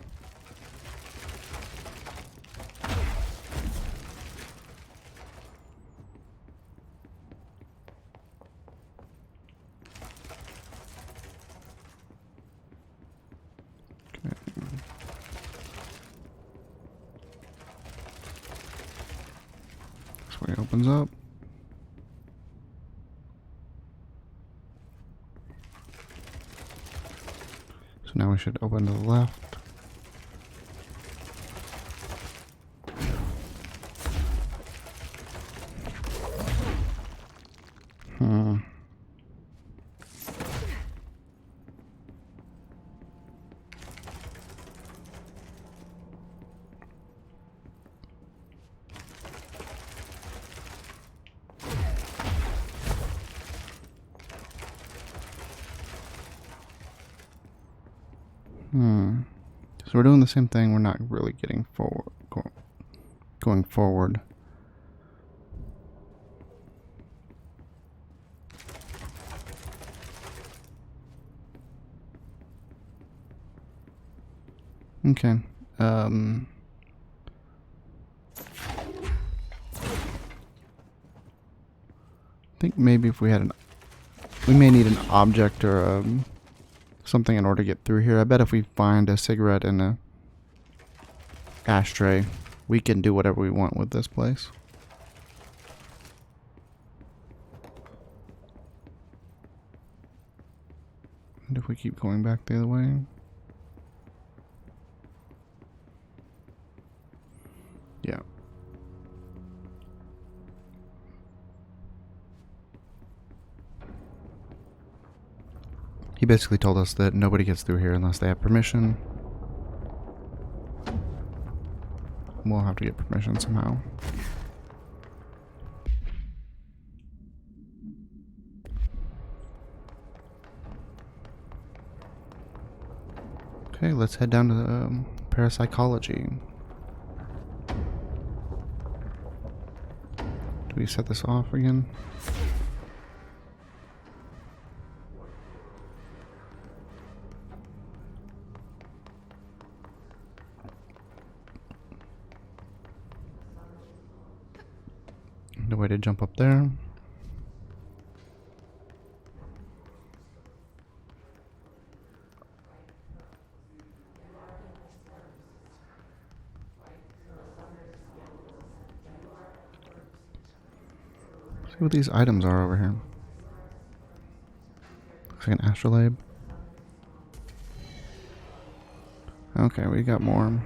[SPEAKER 1] Okay. This way opens up. So now we should open to the left. So we're doing the same thing. We're not really getting forward, going forward. Okay. I think maybe if we had we may need an object or something in order to get through here. I bet if we find a cigarette in a ashtray, we can do whatever we want with this place. And if we keep going back the other way. Yeah. He basically told us that nobody gets through here unless they have permission. We'll have to get permission somehow. Okay, let's head down to parapsychology. Do we set this off again? No way to jump up there. See what these items are over here. Looks like an HRA Lab. Okay, we got more.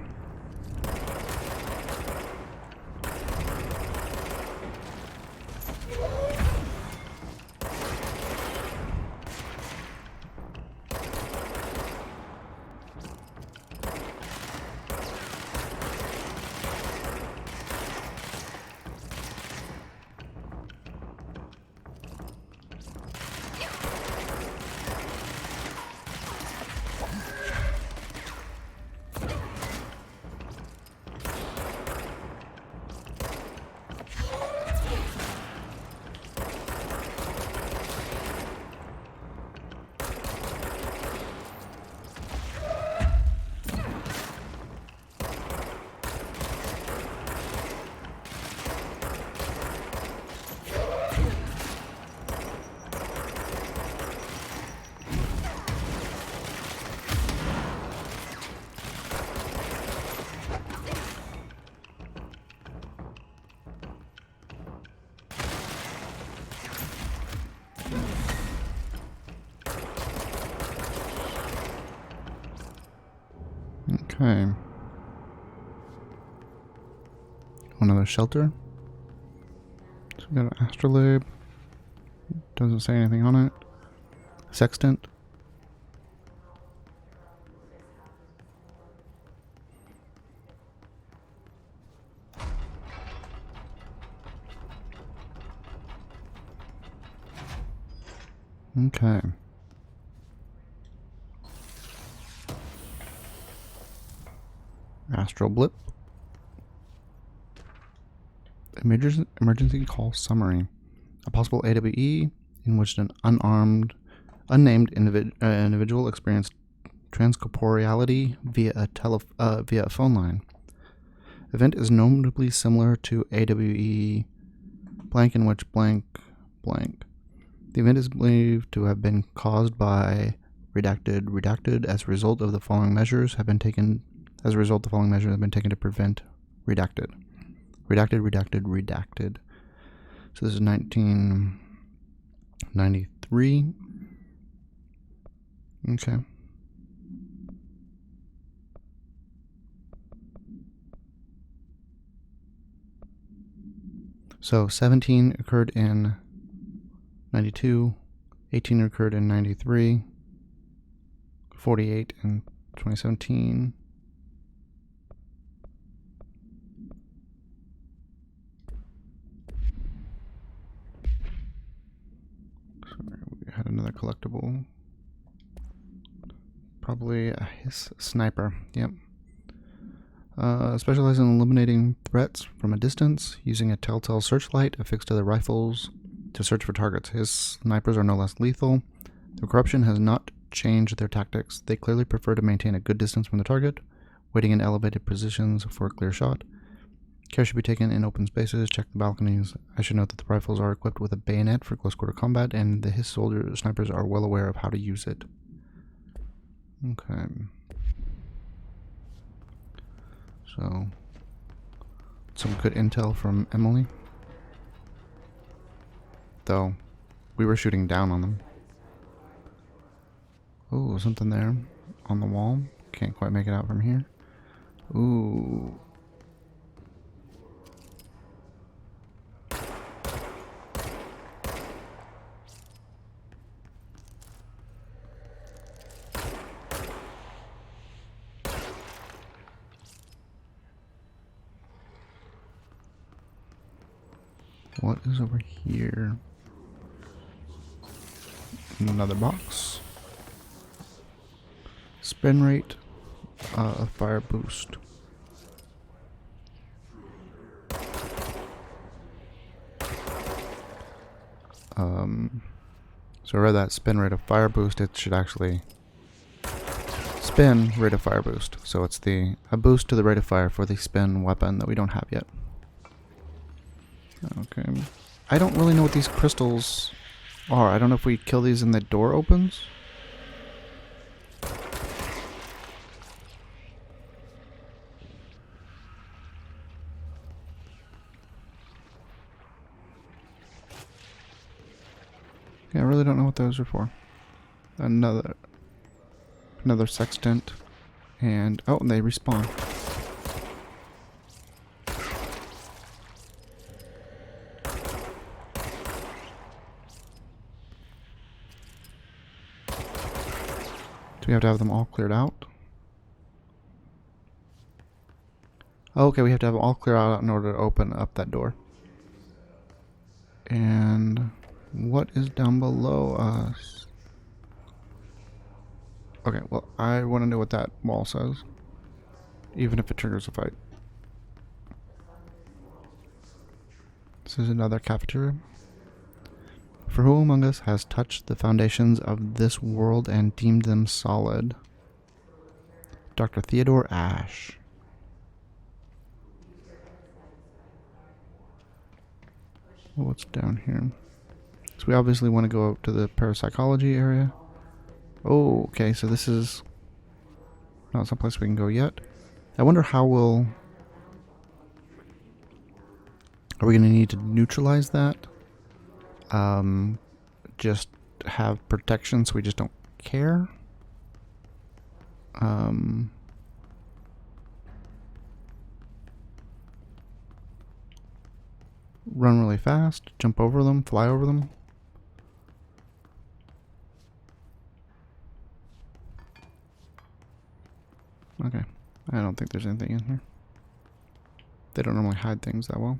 [SPEAKER 1] Okay. Another shelter. So we got an astrolabe. Doesn't say anything on it. Sextant. Okay. Astral blip. Emergency call summary. A possible AWE in which an unnamed individual experienced transcorporeality via a phone line. Event is notably similar to AWE blank in which blank blank. The event is believed to have been caused by redacted as a result of the following measures have been taken to prevent redacted. Redacted. So this is 1993. Okay. So 17 occurred in 92, 18 occurred in 93, 48 in 2017. We had another collectible. Probably a hiss sniper. Yep. Specializes in eliminating threats from a distance, using a telltale searchlight affixed to the rifles to search for targets. His snipers are no less lethal. The corruption has not changed their tactics. They clearly prefer to maintain a good distance from the target, waiting in elevated positions for a clear shot. Care should be taken in open spaces. Check the balconies. I should note that the rifles are equipped with a bayonet for close quarter combat, and the Hiss soldier snipers are well aware of how to use it. Okay. So, some good intel from Emily. Though, we were shooting down on them. Ooh, something there on the wall. Can't quite make it out from here. Ooh. What is over here? Another box. Spin rate, fire boost. So I read that spin rate of fire boost. It should actually spin rate of fire boost. So it's a boost to the rate of fire for the spin weapon that we don't have yet. Okay. I don't really know what these crystals are. I don't know if we kill these and the door opens. Yeah, I really don't know what those are for. Another sextant. And oh, and they respawn. Do we have to have them all cleared out? Okay, we have to have them all cleared out in order to open up that door. And what is down below us? Okay, well, I want to know what that wall says. Even if it triggers a fight. This is another cafeteria. For who among us has touched the foundations of this world and deemed them solid? Dr. Theodore Ash. Well, what's down here? So we obviously want to go up to the parapsychology area. Oh, okay, so this is not someplace we can go yet. I wonder how we'll... Are we going to need to neutralize that? Just have protection so we just don't care? Run really fast, jump over them, fly over them. Okay, I don't think there's anything in here. They don't normally hide things that well.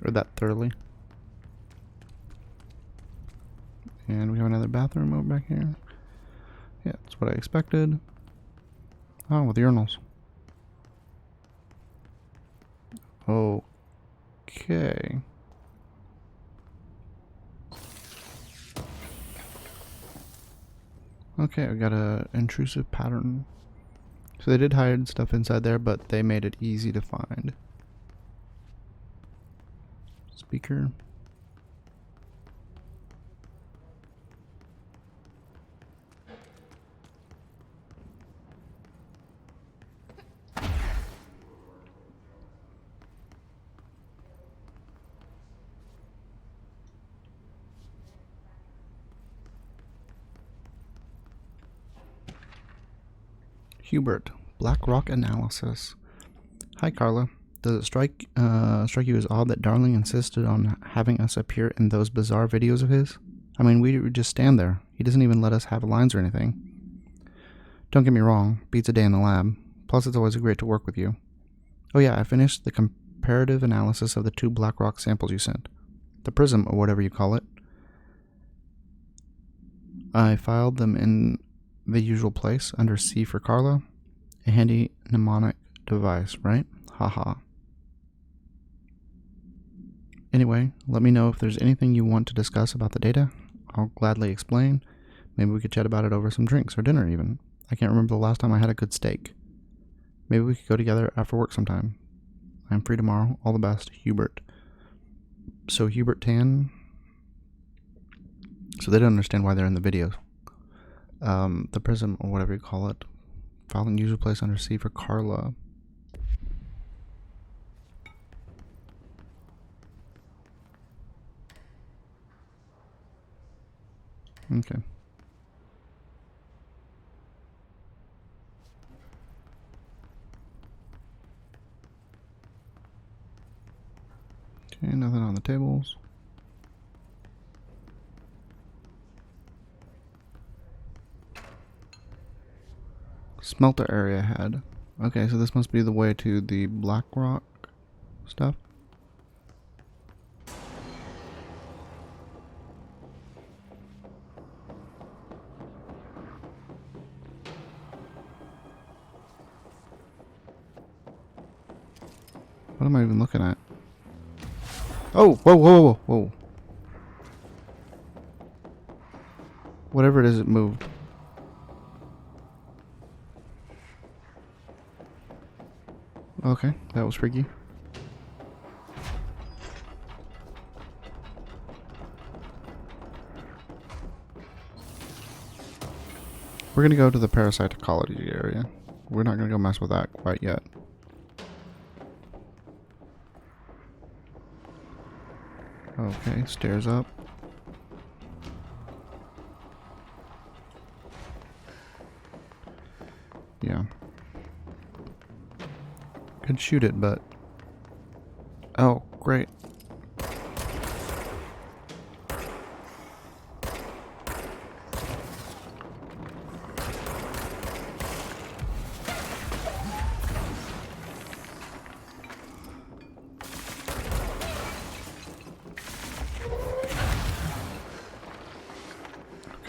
[SPEAKER 1] Or that thoroughly. And we have another bathroom over back here. Yeah, that's what I expected. Oh, with urinals. Okay. Okay, we got a intrusive pattern. So they did hide stuff inside there, but they made it easy to find. Speaker. Hubert, Black Rock Analysis. Hi, Carla. Does it strike you as odd that Darling insisted on having us appear in those bizarre videos of his? I mean, we would just stand there. He doesn't even let us have lines or anything. Don't get me wrong, beats a day in the lab. Plus, it's always great to work with you. Oh yeah, I finished the comparative analysis of the 2 Black Rock samples you sent. The prism, or whatever you call it. I filed them in the usual place, under C for Carla. A handy mnemonic device, right? Haha. Anyway, let me know if there's anything you want to discuss about the data. I'll gladly explain. Maybe we could chat about it over some drinks or dinner even. I can't remember the last time I had a good steak. Maybe we could go together after work sometime. I'm free tomorrow. All the best, Hubert. So Hubert Tan. So they don't understand why they're in the videos. The prism, or whatever you call it. File in usual place under C for Carla. Okay. Okay, nothing on the tables. Smelter area ahead. Okay, so this must be the way to the Black Rock stuff. What am I even looking at? Oh, whoa, whoa, whoa, whoa. Whatever it is, it moved. Okay, that was freaky. We're gonna go to the parapsychology area. We're not gonna go mess with that quite yet. Okay, stairs up. Yeah. Could shoot it, but... Oh, great.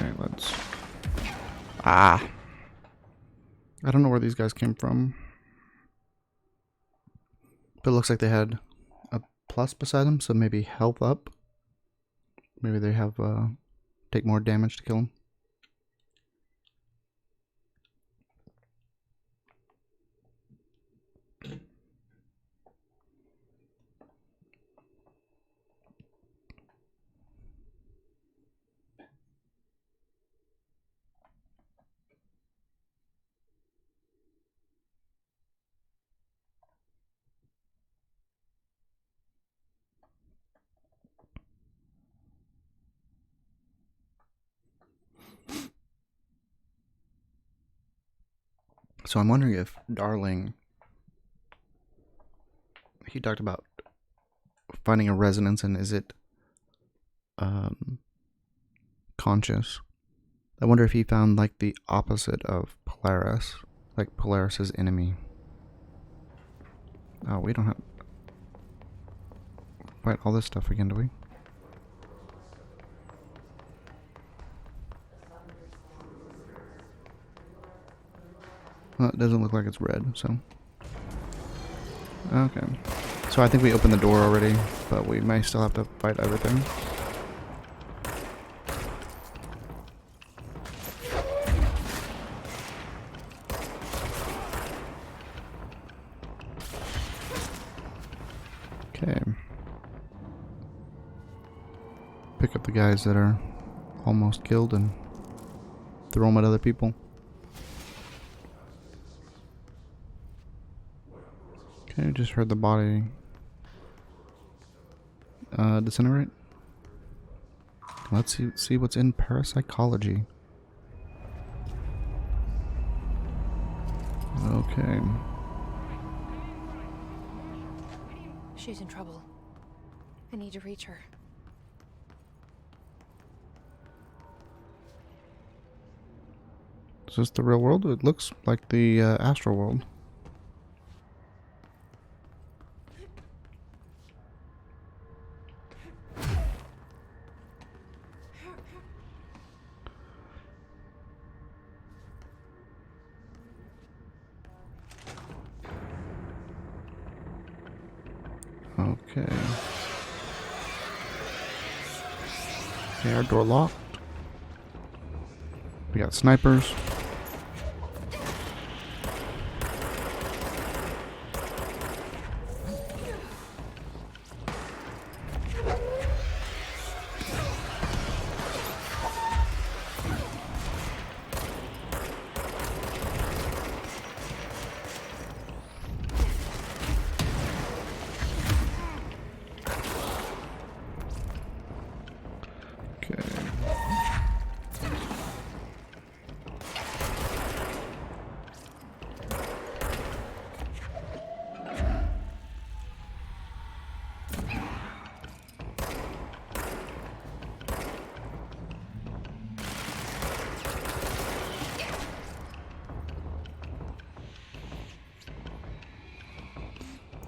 [SPEAKER 1] Okay, let's... Ah! I don't know where these guys came from. But it looks like they had a plus beside them, so maybe health up. Maybe they have, take more damage to kill them. So I'm wondering if Darling, he talked about finding a resonance, and is it conscious? I wonder if he found like the opposite of Polaris, like Polaris's enemy. Oh, we don't have fight all this stuff again, do we? Well, it doesn't look like it's red, so... Okay. So I think we opened the door already, but we may still have to fight everything. Okay. Pick up the guys that are almost killed and throw them at other people. Okay, just heard the body disintegrate. Let's see what's in parapsychology. Okay.
[SPEAKER 3] She's in trouble. I need to reach her.
[SPEAKER 1] Is this the real world? It looks like the astral world. Okay. Okay, our door locked. We got snipers.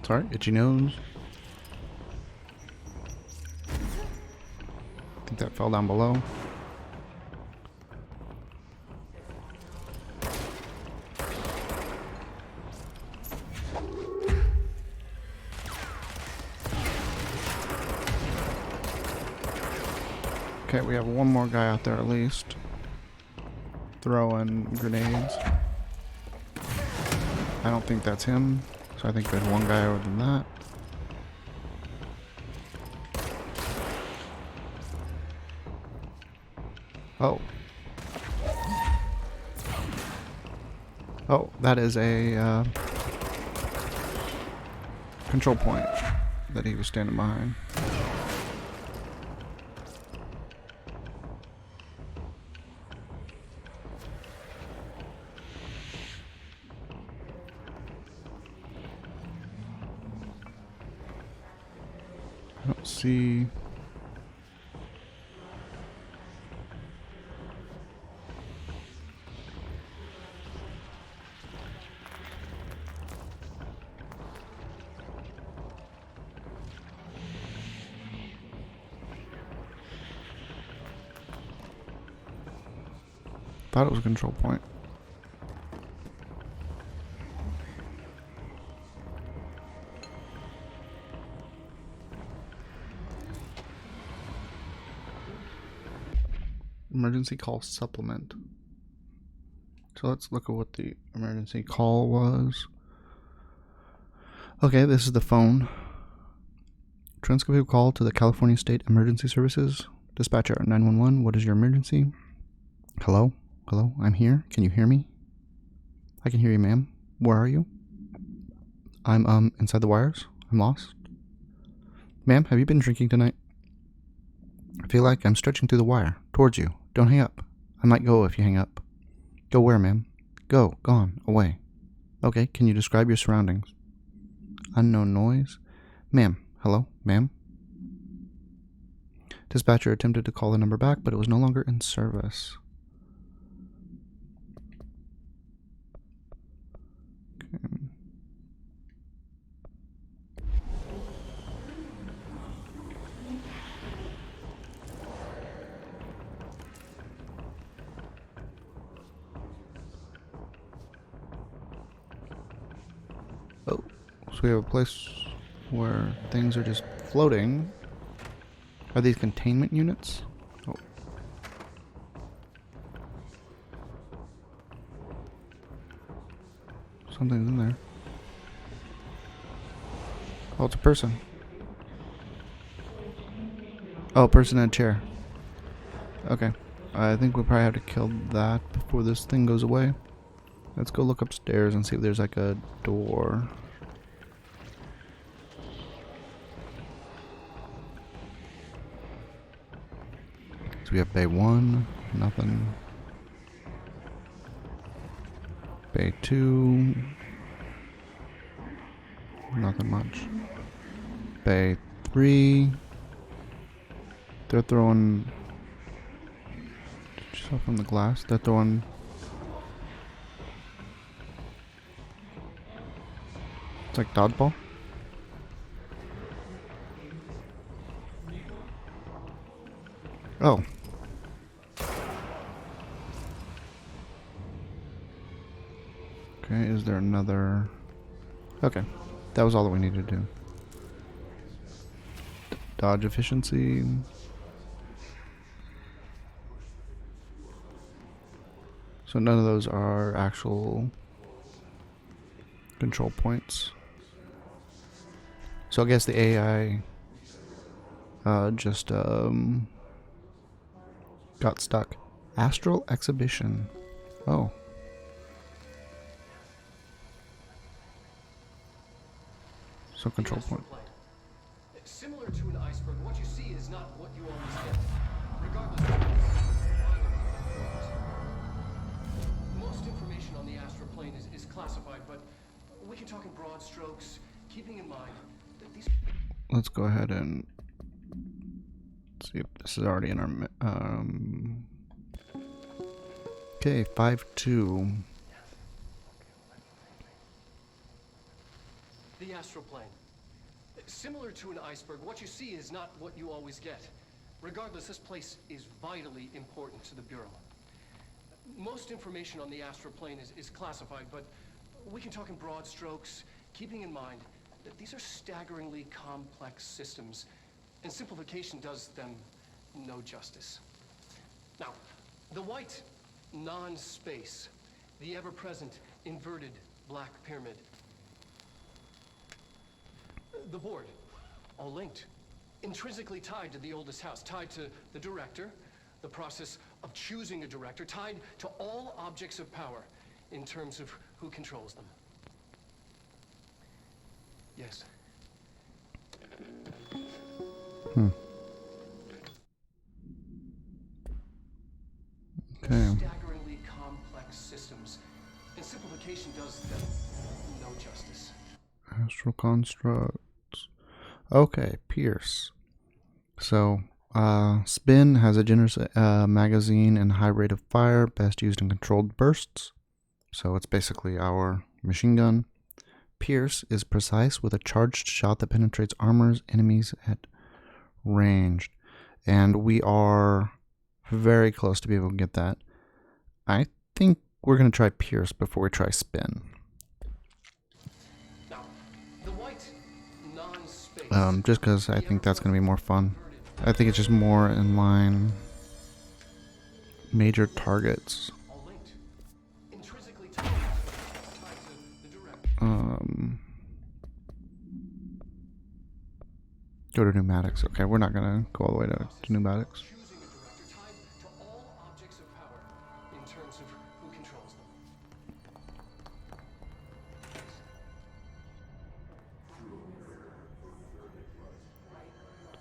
[SPEAKER 1] Sorry, itchy nose. I think that fell down below. Okay, we have one more guy out there at least. Throwing grenades. I don't think that's him. So I think there's one guy over than that. Oh. Oh, that is a control point that he was standing behind. I don't see... Thought it was a control point. Emergency call supplement. So let's look at what the emergency call was. Okay, this is the phone. Transcribe call to the California State Emergency Services. Dispatcher 911, what is your emergency? Hello? Hello? I'm here. Can you hear me? I can hear you, ma'am. Where are you? I'm inside the wires. I'm lost. Ma'am, have you been drinking tonight? I feel like I'm stretching through the wire. Towards you. Don't hang up. I might go if you hang up. Go where, ma'am? Go. Gone. Away. Okay, can you describe your surroundings? Unknown noise. Ma'am. Hello? Ma'am? Dispatcher attempted to call the number back, but it was no longer in service. Okay. Oh, so we have a place where things are just floating. Are these containment units? Oh. Something's in there. Oh, it's a person. Oh, a person in a chair. Okay. I think we'll probably have to kill that before this thing goes away. Let's go look upstairs and see if there's like a door. So we have Bay 1, nothing. Bay 2, nothing much. Bay 3, they're throwing stuff on the glass. They're throwing it's like dodgeball. Oh. Okay, is there another? Okay, that was all that we needed to do. Dodge efficiency. So none of those are actual control points. So I guess the AI just got stuck. Astral exhibition. Oh. So control point.
[SPEAKER 9] Similar to an iceberg, what you see is not what you always get. Regardless of most information on the astral plane is classified, but we can talk in broad strokes, keeping in mind that these...
[SPEAKER 1] Let's go ahead and see if this is already in our okay, 5-2.
[SPEAKER 9] The astral plane. Similar to an iceberg, what you see is not what you always get. Regardless, this place is vitally important to the Bureau. Most information on the astral plane is classified, but we can talk in broad strokes, keeping in mind that these are staggeringly complex systems, and simplification does them no justice. Now, the white non-space, the ever-present inverted black pyramid, the board, all linked, intrinsically tied to the oldest house, tied to the director, the process of choosing a director, tied to all objects of power, in terms of who controls them. Yes.
[SPEAKER 1] Okay.
[SPEAKER 9] Staggeringly complex systems, and simplification does them no justice.
[SPEAKER 1] Astral constructs. Okay, Pierce. So, Spin has a generous magazine and high rate of fire, best used in controlled bursts. So it's basically our machine gun. Pierce is precise with a charged shot that penetrates armors, enemies at range. And we are very close to be able to get that. I think we're going to try Pierce before we try Spin.
[SPEAKER 9] Now, the white non-space.
[SPEAKER 1] Just because I think that's going to be more fun. I think it's just more in line. Major targets.
[SPEAKER 9] All linked. Intrinsically tied to the direct.
[SPEAKER 1] Go to pneumatics. Okay, we're not gonna go all the way to pneumatics.
[SPEAKER 9] Choosing a director tied to all objects of power in terms of who controls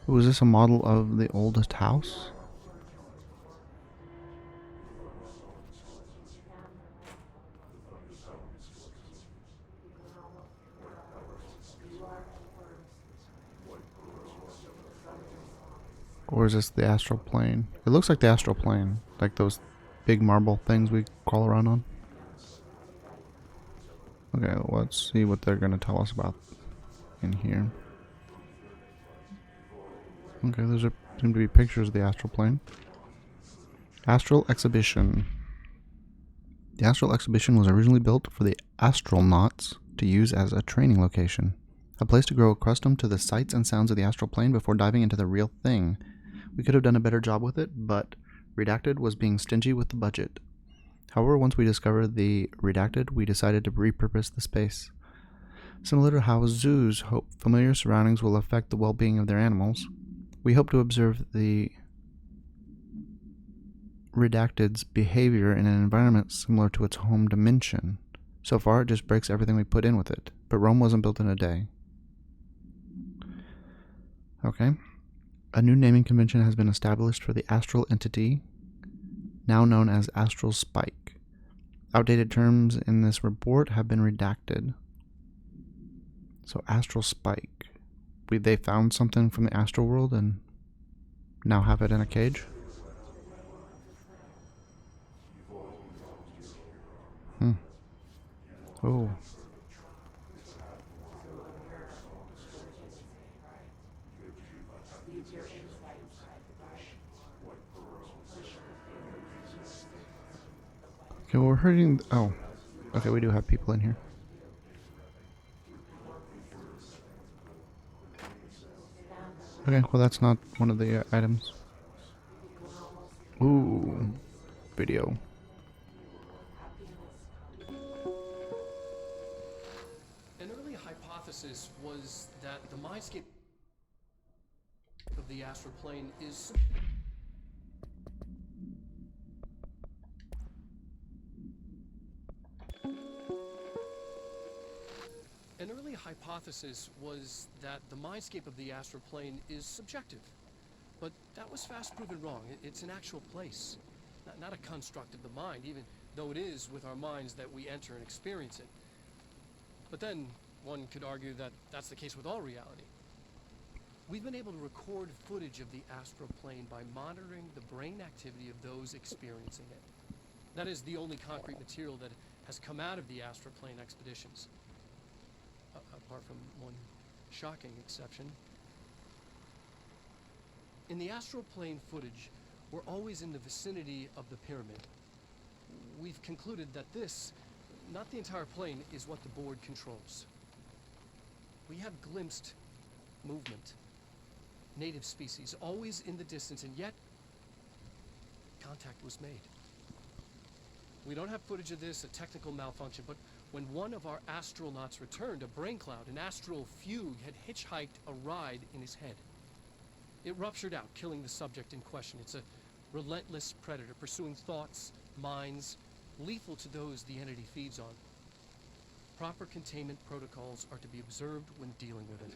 [SPEAKER 9] them.
[SPEAKER 1] Was this a model of the oldest house? Or is this the astral plane? It looks like the astral plane, like those big marble things we crawl around on. Okay, let's see what they're going to tell us about in here. Okay, those seem to be pictures of the astral plane. Astral exhibition. The astral exhibition was originally built for the astronauts to use as a training location, a place to grow accustomed to the sights and sounds of the astral plane before diving into the real thing. We could have done a better job with it, but Redacted was being stingy with the budget. However, once we discovered the Redacted, we decided to repurpose the space. Similar to how zoos hope familiar surroundings will affect the well-being of their animals, we hope to observe the Redacted's behavior in an environment similar to its home dimension. So far, it just breaks everything we put in with it, but Rome wasn't built in a day. Okay. A new naming convention has been established for the astral entity, now known as Astral Spike. Outdated terms in this report have been redacted. So Astral Spike. They found something from the astral world and now have it in a cage? Oh. Okay, well, we're hurting. Oh. Okay, we do have people in here. Okay, well, that's not one of the items. Ooh. Video.
[SPEAKER 9] An early hypothesis was that the mindscape of the astral plane is An early hypothesis was that the mindscape of the astral plane is subjective. But that was fast proven wrong. It's an actual place, not a construct of the mind, even though it is with our minds that we enter and experience it. But then one could argue that that's the case with all reality. We've been able to record footage of the astral plane by monitoring the brain activity of those experiencing it. That is the only concrete material that has come out of the astral plane expeditions. Apart from one shocking exception. In the astral plane footage, we're always in the vicinity of the pyramid. We've concluded that this, not the entire plane, is what the board controls. We have glimpsed movement, native species, always in the distance, and yet contact was made. We don't have footage of this, a technical malfunction, but when one of our astronauts returned, a brain cloud, an astral fugue, had hitchhiked a ride in his head. It ruptured out, killing the subject in question. It's a relentless predator, pursuing thoughts, minds, lethal to those the entity feeds on. Proper containment protocols are to be observed when dealing with it.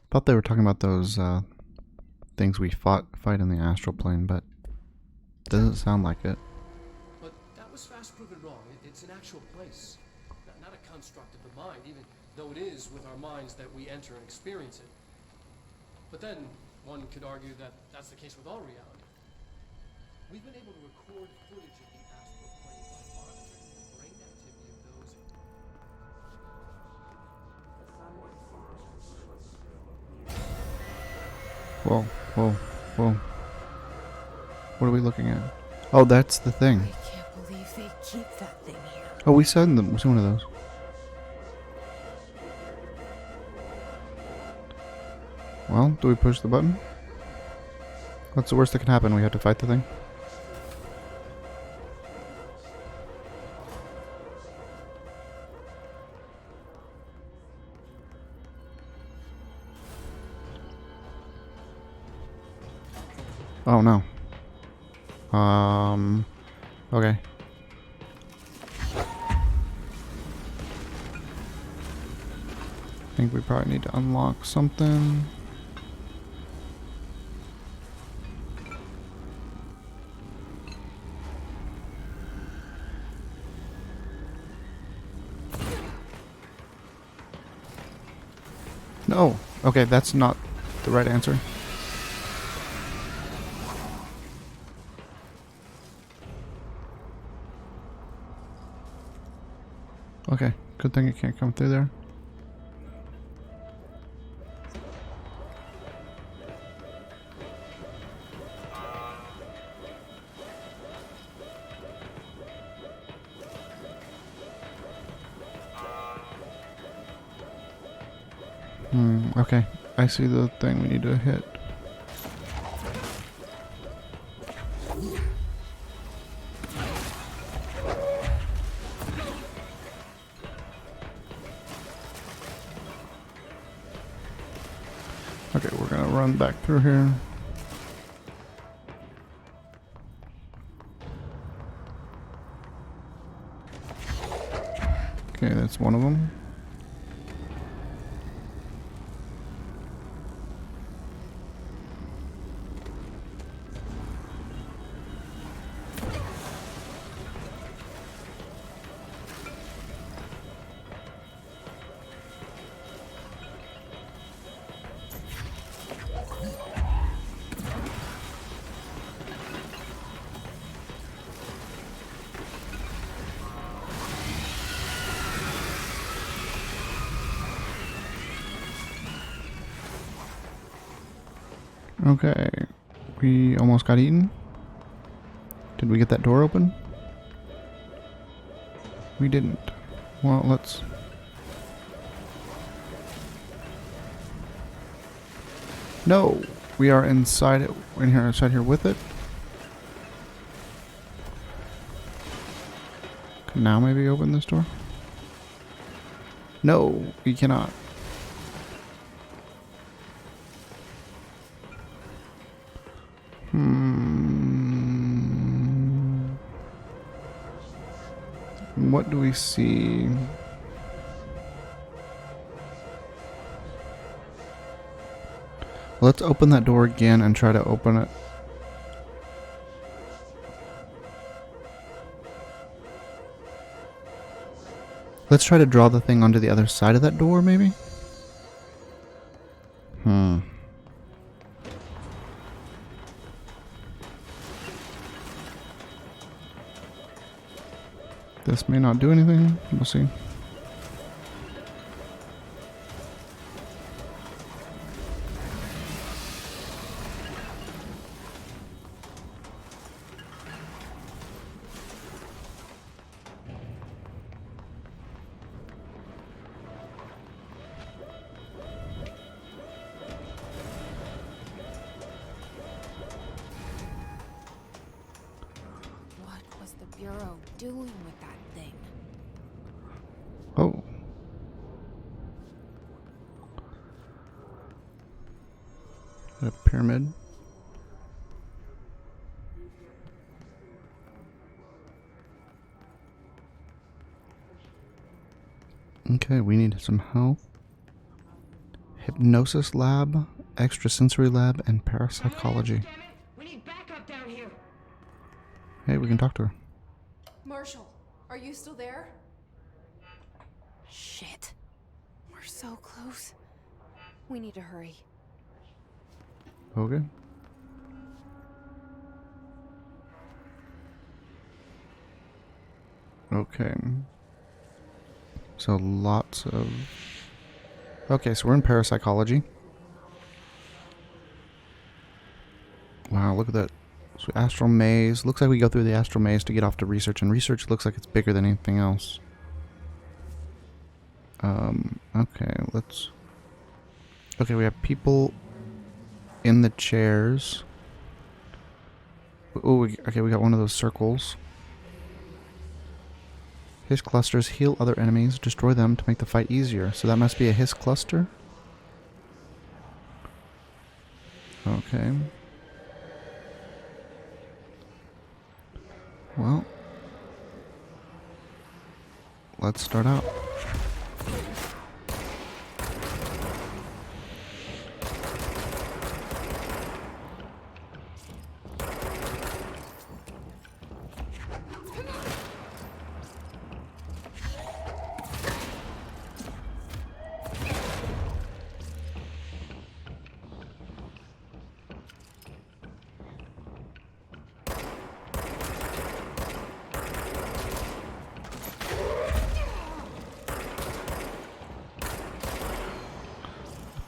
[SPEAKER 1] Thought they were talking about those things we fight in the astral plane, but doesn't sound like it.
[SPEAKER 9] But that was fast proven wrong. It's an actual place, not a construct of the mind, even though it is with our minds that we enter and experience it. But then, one could argue that that's the case with all reality. We've been able to record footage of the astral plane by monitoring the brain activity of those.
[SPEAKER 1] Whoa, whoa, whoa. What are we looking at? Oh, that's the thing.
[SPEAKER 8] I can't believe they keep that thing here.
[SPEAKER 1] Oh, we saw them. We saw one of those. Well, do we push the button? What's the worst that can happen? We have to fight the thing? Oh no. Okay. I think we probably need to unlock something. No. Okay, that's not the right answer. Okay, good thing it can't come through there. Okay, I see the thing we need to hit. Okay, we're gonna run back through here. Okay, that's one of them. Okay, we almost got eaten. Did we get that door open? We didn't. Well, let's... No! We are inside it, inside here with it. Can now maybe open this door? No, we cannot. What do we see? Let's open that door again and try to open it. Let's try to draw the thing onto the other side of that door, maybe? This may not do anything. We'll see.
[SPEAKER 8] What was the Bureau doing with that thing?
[SPEAKER 1] Oh. A pyramid. Okay, we need some help. Hypnosis lab, extrasensory lab, and parapsychology.
[SPEAKER 4] We need backup down here.
[SPEAKER 1] Hey, we can talk to her.
[SPEAKER 3] Marshall, are you still there?
[SPEAKER 8] Shit. We're so close. We need to hurry.
[SPEAKER 1] Okay. Okay. So lots of... Okay, so we're in parapsychology. Wow, look at that. So astral maze. Looks like we go through the astral maze to get off to research, and research looks like it's bigger than anything else. Okay, let's... Okay, we have people in the chairs. Oh, okay, we got one of those circles. Hiss clusters heal other enemies, destroy them to make the fight easier. So that must be a hiss cluster? Okay. Well, let's start out.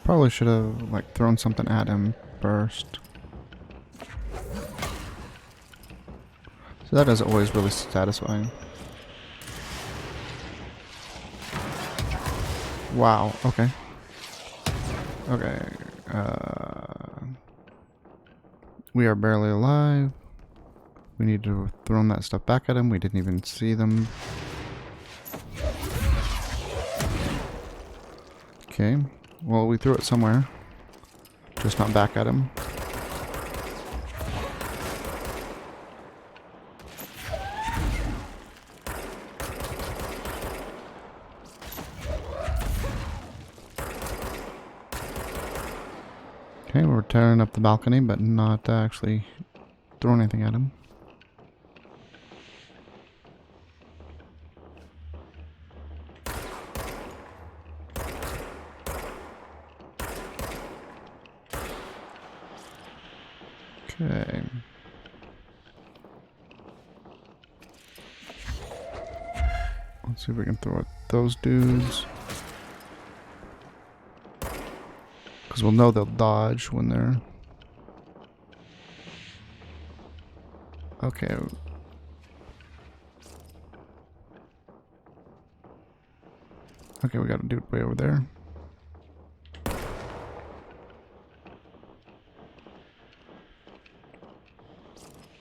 [SPEAKER 1] Probably should have like thrown something at him first. So that is always really satisfying. Wow, okay. Okay. We are barely alive. We need to have thrown that stuff back at him. We didn't even see them. Okay. Well, we threw it somewhere. Just not back at him. Okay, we're tearing up the balcony, but not actually throwing anything at him. Okay. Let's see if we can throw at those dudes. Because we'll know they'll dodge when they're... Okay. Okay, we got a dude way over there.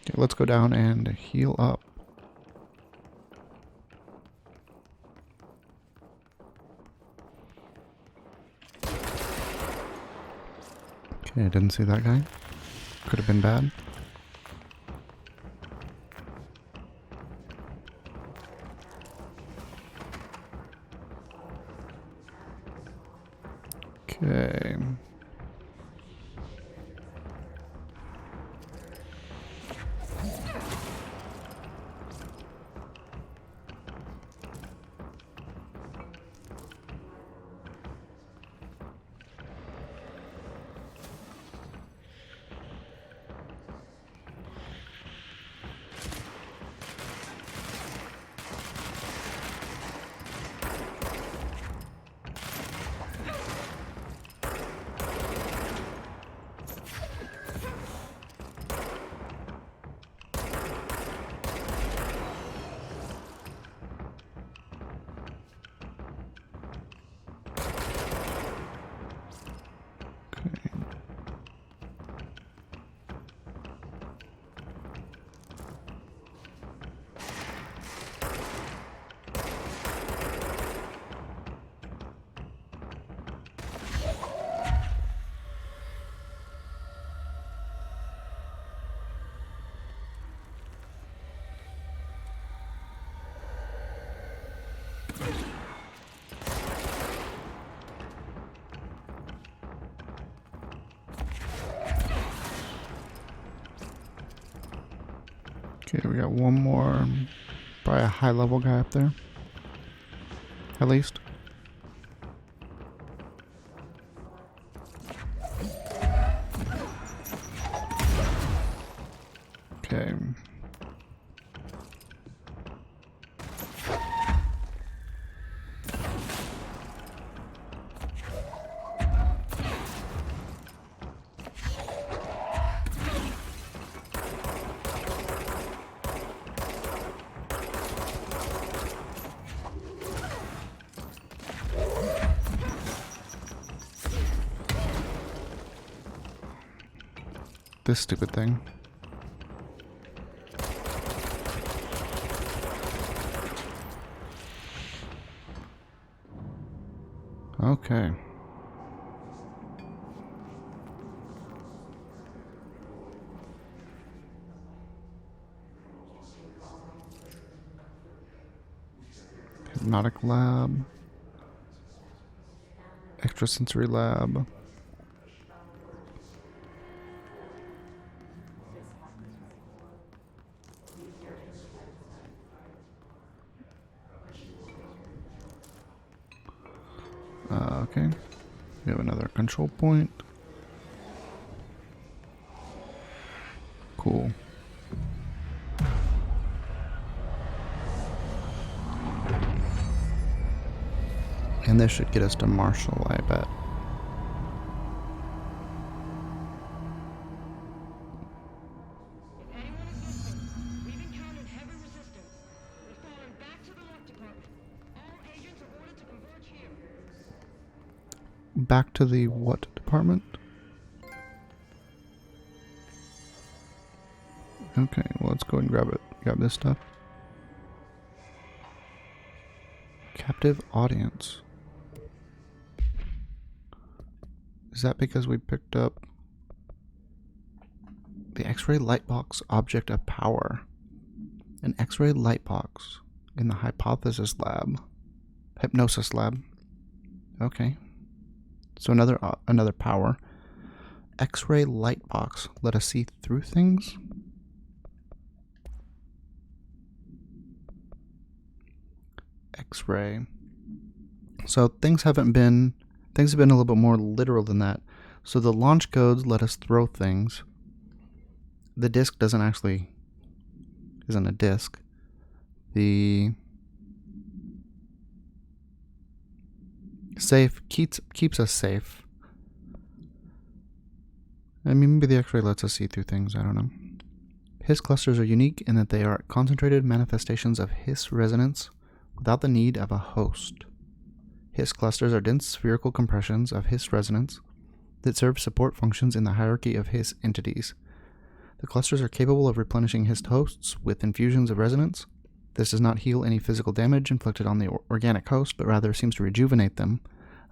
[SPEAKER 1] Okay, let's go down and heal up. Okay, I didn't see that guy. Could have been bad. Okay. Okay, we got one more. Probably a high level guy up there. At least. Okay. This stupid thing. Okay. Hypnotic lab. Extrasensory lab. Okay. We have another control point. Cool. And this should get us to Marshall, I bet. Back to the what department? Okay, well, let's go and grab it. Grab this stuff. Captive audience. Is that because we picked up the X-ray lightbox object of power? An X-ray lightbox in the hypothesis lab. Hypnosis lab. Okay. So another power. X-ray lightbox. Let us see through things. X-ray. So things have been a little bit more literal than that. So the launch codes let us throw things. The disc isn't a disc. The safe keeps us safe. I mean, maybe the X-ray lets us see through things. I don't know. Hiss clusters are unique in that they are concentrated manifestations of Hiss resonance without the need of a host. Hiss clusters are dense spherical compressions of Hiss resonance that serve support functions in the hierarchy of Hiss entities. The clusters are capable of replenishing Hiss hosts with infusions of resonance. This does not heal any physical damage inflicted on the organic host, but rather seems to rejuvenate them,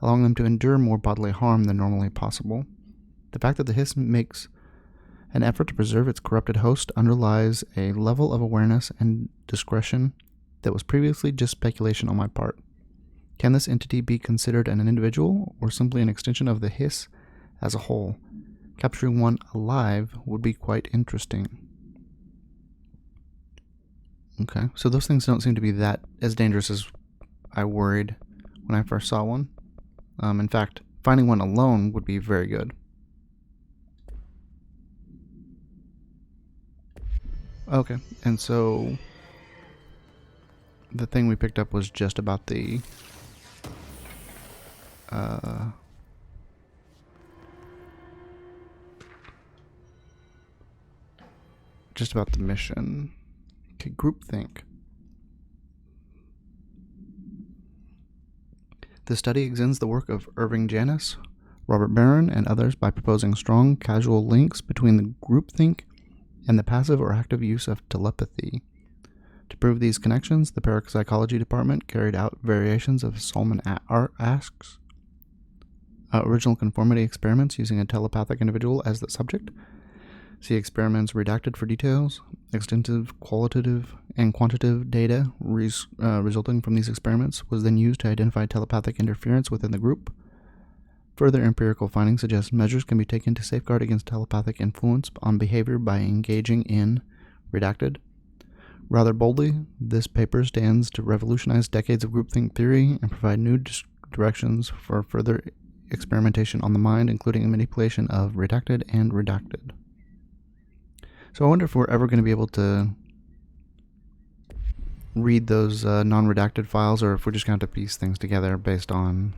[SPEAKER 1] allowing them to endure more bodily harm than normally possible. The fact that the Hiss makes an effort to preserve its corrupted host underlies a level of awareness and discretion that was previously just speculation on my part. Can this entity be considered an individual, or simply an extension of the Hiss as a whole? Capturing one alive would be quite interesting. Okay, so those things don't seem to be that as dangerous as I worried when I first saw one. In fact, finding one alone would be very good. Okay, and so the thing we picked up was just about the mission. Okay, groupthink. The study extends the work of Irving Janis, Robert Barron, and others by proposing strong causal links between the groupthink and the passive or active use of telepathy. To prove these connections, the parapsychology department carried out variations of Solomon Asch's original conformity experiments using a telepathic individual as the subject. See experiments redacted for details. Extensive qualitative and quantitative data resulting from these experiments was then used to identify telepathic interference within the group. Further empirical findings suggest measures can be taken to safeguard against telepathic influence on behavior by engaging in redacted Rather boldly, this paper stands to revolutionize decades of groupthink theory and provide new directions for further experimentation on the mind, including manipulation of redacted and redacted. So I wonder if we're ever going to be able to read those non-redacted files, or if we're just going to have to piece things together based on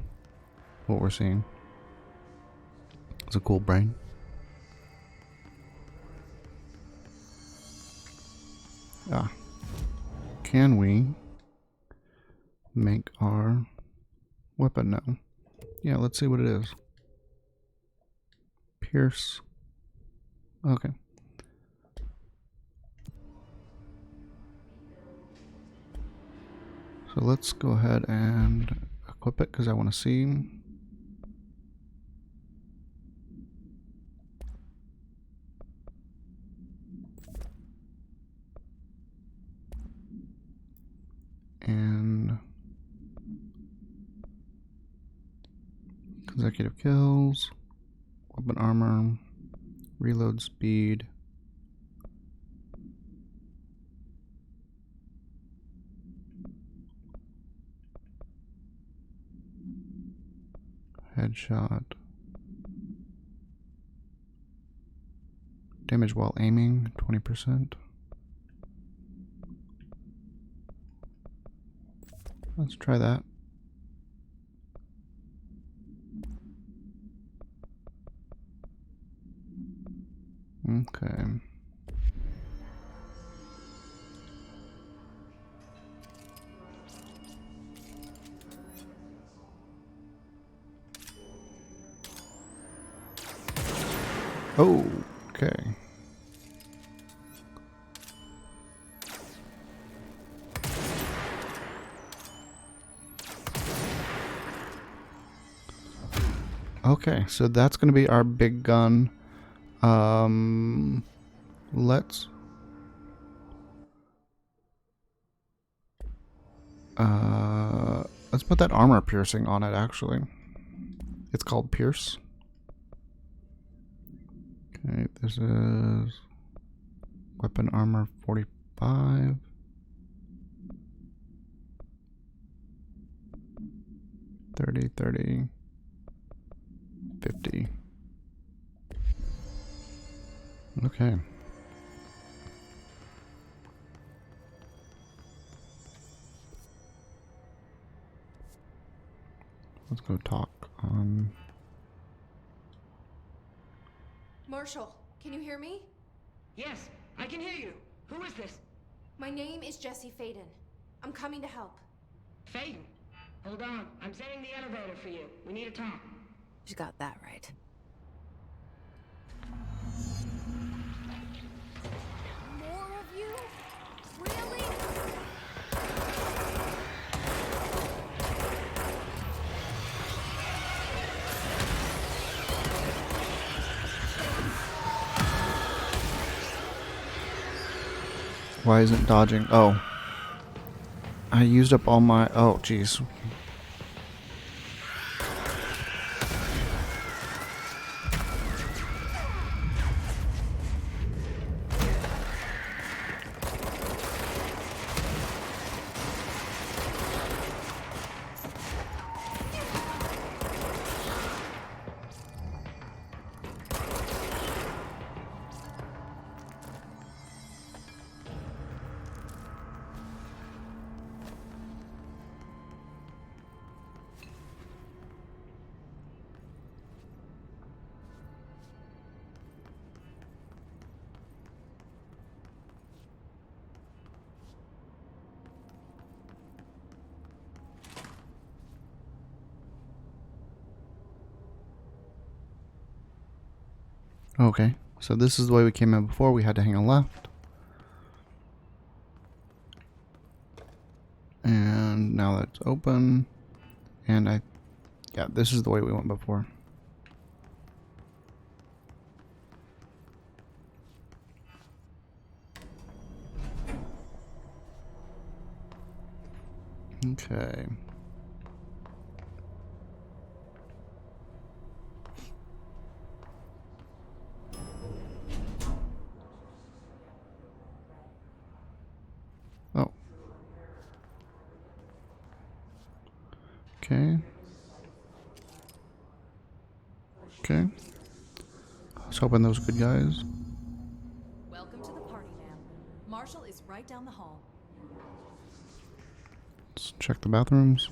[SPEAKER 1] what we're seeing. It's a cool brain. Can we make our weapon now? Yeah, let's see what it is. Pierce. Okay. So let's go ahead and equip it because I want to see. And consecutive kills, weapon armor, reload speed, headshot, damage while aiming 20%. Let's try that. Okay. Oh, okay. Okay, so that's going to be our big gun. Let's let's put that armor piercing on it, actually. It's called Pierce. Okay, this is weapon armor 45. 30, 30, 50. Okay. Let's go talk on.
[SPEAKER 3] Marshall, can you hear me?
[SPEAKER 11] Yes, I can hear you. Who is this?
[SPEAKER 3] My name is Jesse Faden. I'm coming to help.
[SPEAKER 11] Faden. Hold on. I'm setting the elevator for you. We need to talk.
[SPEAKER 8] She got that right.
[SPEAKER 3] More of you? Really?
[SPEAKER 1] Why isn't dodging? Oh. I used up all my... Oh, jeez. Okay, so this is the way we came in before. We had to hang a left. And now that's open. And yeah, this is the way we went before. Okay. Okay. Okay. I was hoping those were good guys.
[SPEAKER 4] Welcome to the party, ma'am. Marshall is right down the hall.
[SPEAKER 1] Let's check the bathrooms.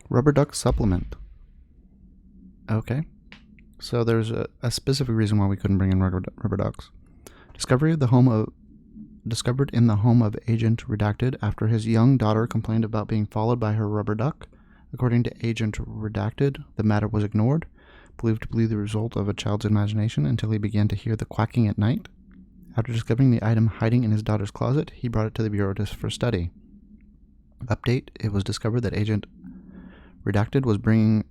[SPEAKER 1] Rubber duck supplement. Okay. So there's a specific reason why we couldn't bring in rubber ducks. Discovered in the home of Agent Redacted after his young daughter complained about being followed by her rubber duck. According to Agent Redacted, the matter was ignored, believed to be the result of a child's imagination until he began to hear the quacking at night. After discovering the item hiding in his daughter's closet, he brought it to the Bureau for study. Update, it was discovered that Agent Redacted was bringing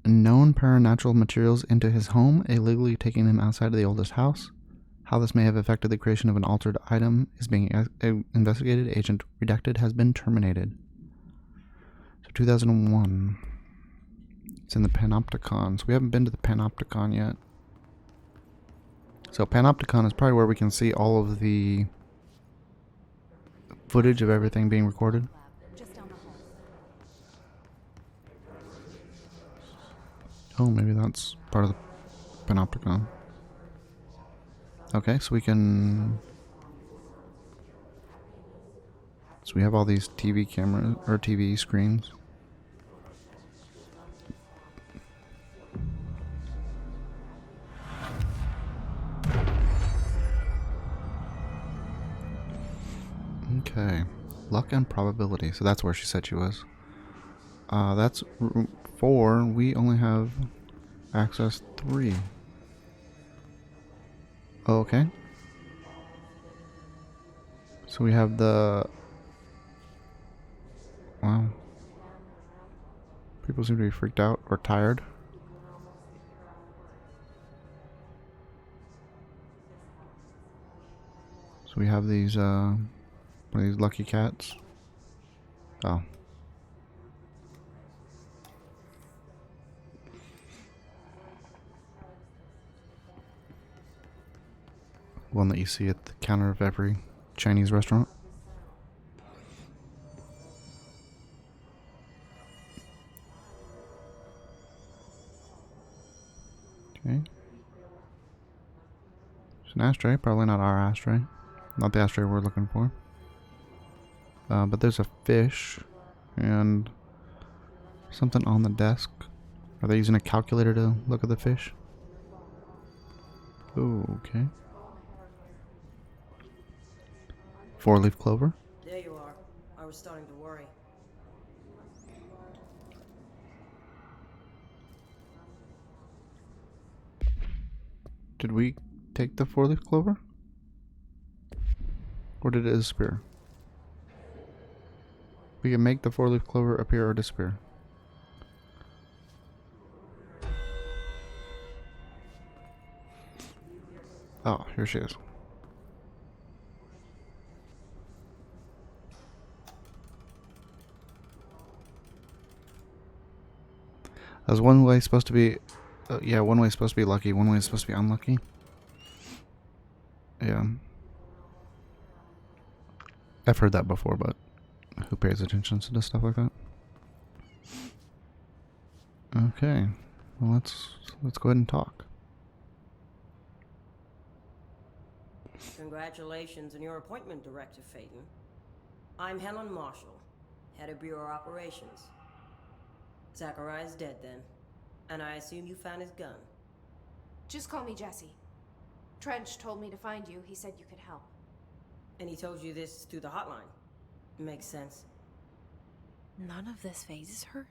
[SPEAKER 1] known paranatural materials into his home, illegally taking them outside of the oldest house. How this may have affected the creation of an altered item is being investigated. Agent Redacted has been terminated. So 2001. It's in the Panopticon. So we haven't been to the Panopticon yet. So Panopticon is probably where we can see all of the footage of everything being recorded.
[SPEAKER 4] Just down the hall.
[SPEAKER 1] Oh, maybe that's part of the Panopticon. Okay, so we can... So we have all these TV cameras, or TV screens. Okay. Luck and probability. So that's where she said she was. That's room 4. We only have access 3. Oh, okay. So we have the... Wow. People seem to be freaked out or tired. So we have these, one of these lucky cats. Oh. One that you see at the counter of every Chinese restaurant. Okay. It's an ashtray, probably not our ashtray. Not the ashtray we're looking for. But there's a fish and something on the desk. Are they using a calculator to look at the fish? Oh, okay. 4-leaf clover.
[SPEAKER 11] There you are. I was starting to worry.
[SPEAKER 1] Did we take the 4-leaf clover? Or did it disappear? We can make the 4-leaf clover appear or disappear. Oh, here she is. As one way supposed to be... yeah, one way is supposed to be lucky, one way is supposed to be unlucky. Yeah. I've heard that before, but who pays attention to stuff like that? Okay. Well, let's go ahead and talk.
[SPEAKER 11] Congratulations on your appointment, Director Phaeton. I'm Helen Marshall, head of Bureau Operations. Zachariah's dead then, and I assume you found his gun.
[SPEAKER 3] Just call me Jesse. Trench told me to find you. He said you could help.
[SPEAKER 11] And he told you this through the hotline. Makes sense.
[SPEAKER 8] None of this phases her?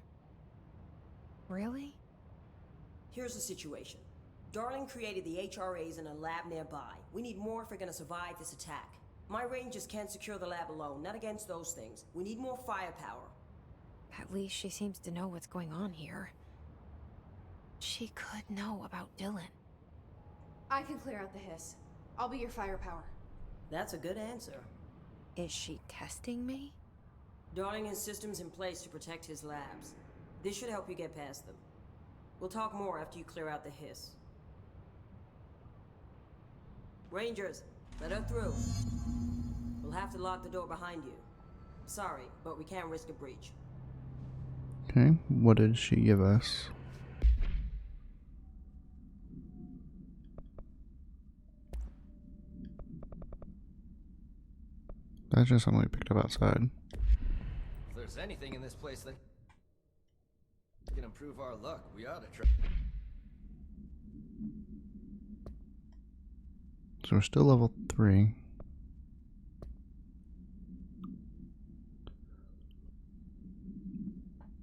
[SPEAKER 8] Really?
[SPEAKER 11] Here's the situation. Darling created the HRAs in a lab nearby. We need more if we're gonna survive this attack. My rangers can't secure the lab alone, not against those things. We need more firepower.
[SPEAKER 8] At least she seems to know what's going on here. She could know about Dylan.
[SPEAKER 3] I can clear out the hiss. I'll be your firepower.
[SPEAKER 11] That's a good answer.
[SPEAKER 8] Is she testing me?
[SPEAKER 11] Darling has systems in place to protect his labs. This should help you get past them. We'll talk more after you clear out the hiss. Rangers, let her through. We'll have to lock the door behind you. Sorry, but we can't risk a breach.
[SPEAKER 1] Okay, what did she give us? That's just something we picked up outside.
[SPEAKER 5] If there's anything in this place that can improve our luck, we ought to try.
[SPEAKER 1] So we're still level 3.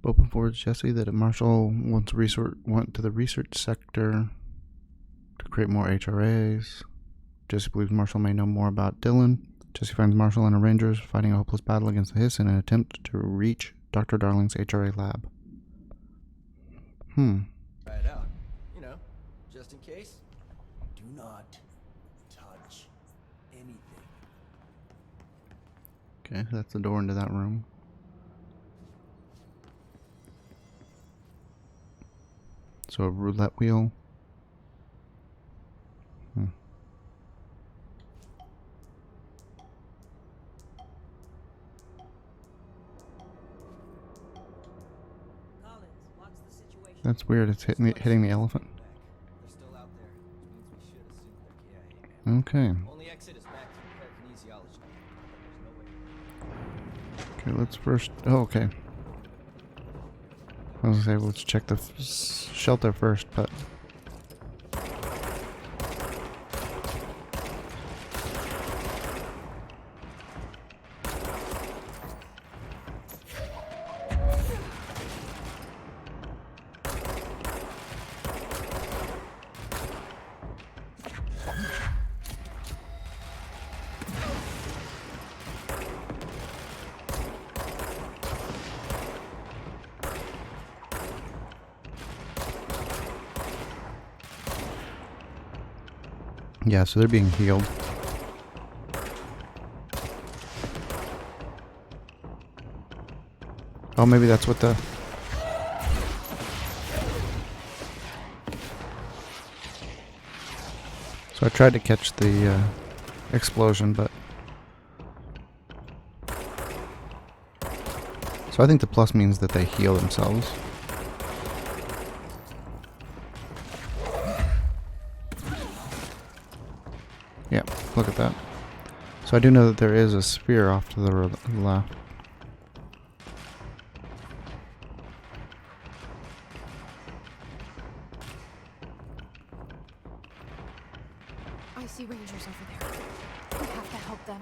[SPEAKER 1] Open forwards Jesse that Marshall went to the research sector to create more HRAs. Jesse believes Marshall may know more about Dylan. Jesse finds Marshall and the Rangers fighting a hopeless battle against the hiss in an attempt to reach Dr. Darling's HRA lab.
[SPEAKER 5] Try it out. You know, just in case.
[SPEAKER 12] Do not touch anything.
[SPEAKER 1] Okay, that's the door into that room. So a roulette wheel. That's weird. It's hitting the elephant.
[SPEAKER 5] They're still out there, which means we should assume they're KIA.
[SPEAKER 1] Okay.
[SPEAKER 5] Only exit is back to kinesiology. There's no way.
[SPEAKER 1] Okay, let's first. Oh, okay. I was gonna say let's check the shelter first, but. Yeah, so they're being healed. Oh, maybe that's what the... So I tried to catch the explosion, but... So I think the plus means that they heal themselves. Yeah, look at that. So I do know that there is a sphere off to the left.
[SPEAKER 3] I see Rangers over there. We have to help them.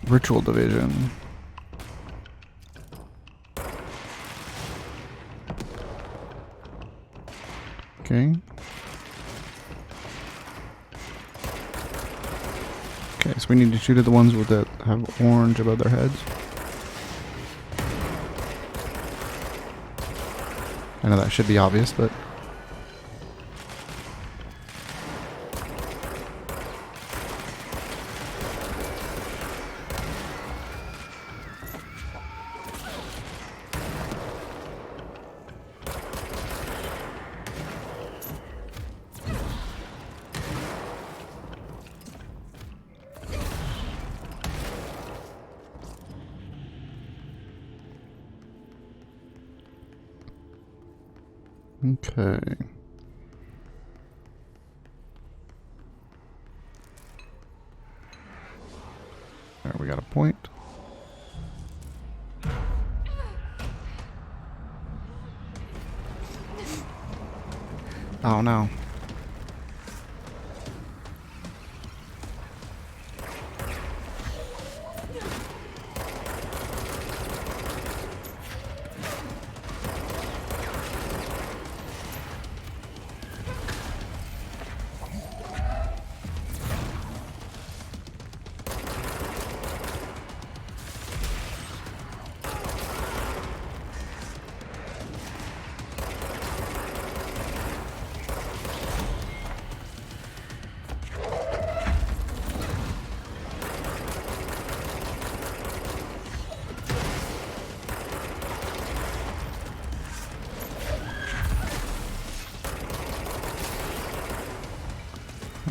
[SPEAKER 1] Ritual division. Okay. Okay, so we need to shoot at the ones with that have orange above their heads. I know that should be obvious, but... Okay. There, we got a point. Oh no.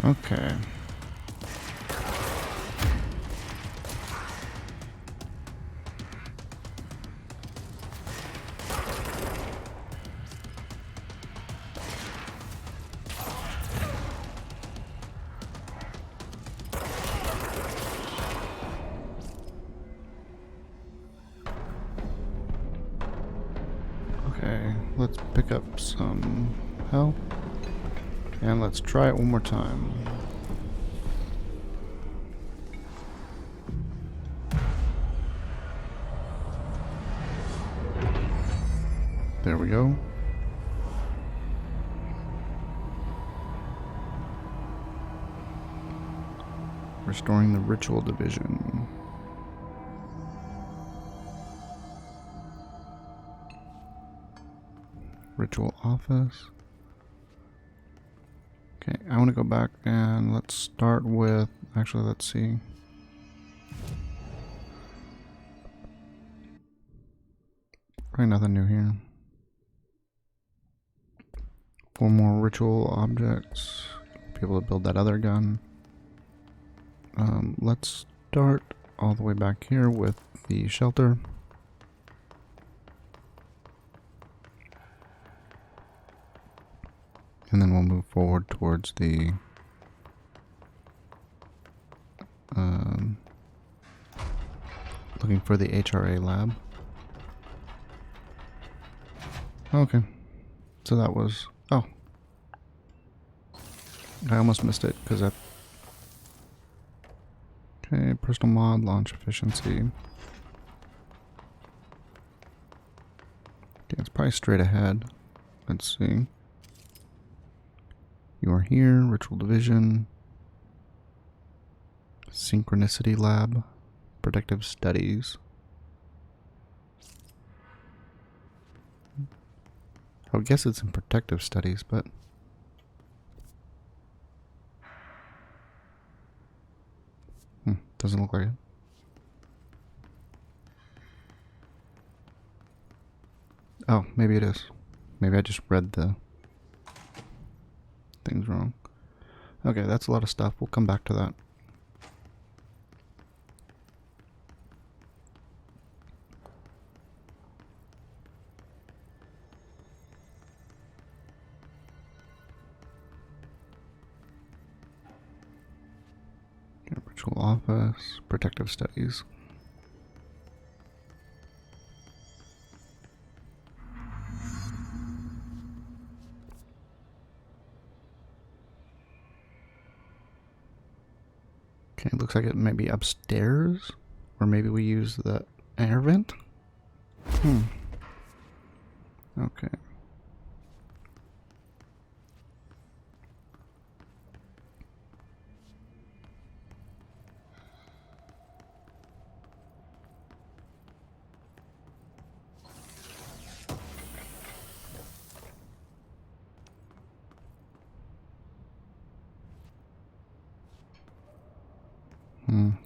[SPEAKER 1] Okay. Okay, let's pick up some health. And let's try it one more time. There we go. Restoring the ritual division. Ritual office. Okay, I want to go back and let's start with, actually let's see. Probably nothing new here. 4 more ritual objects. Be able to build that other gun. Let's start all the way back here with the shelter. And then we'll move forward towards the looking for the HRA Lab. Okay. So that was... Oh. I almost missed it because I... Okay, personal mod, launch efficiency. Okay, it's probably straight ahead. Let's see. You are here, Ritual Division, Synchronicity Lab, Predictive Studies. I would guess it's in Protective Studies, but... doesn't look like it. Oh, maybe it is. Maybe I just read the things wrong. Okay, that's a lot of stuff. We'll come back to that. Virtual office, protective studies. Okay, looks like it might be upstairs, or maybe we use the air vent. Okay.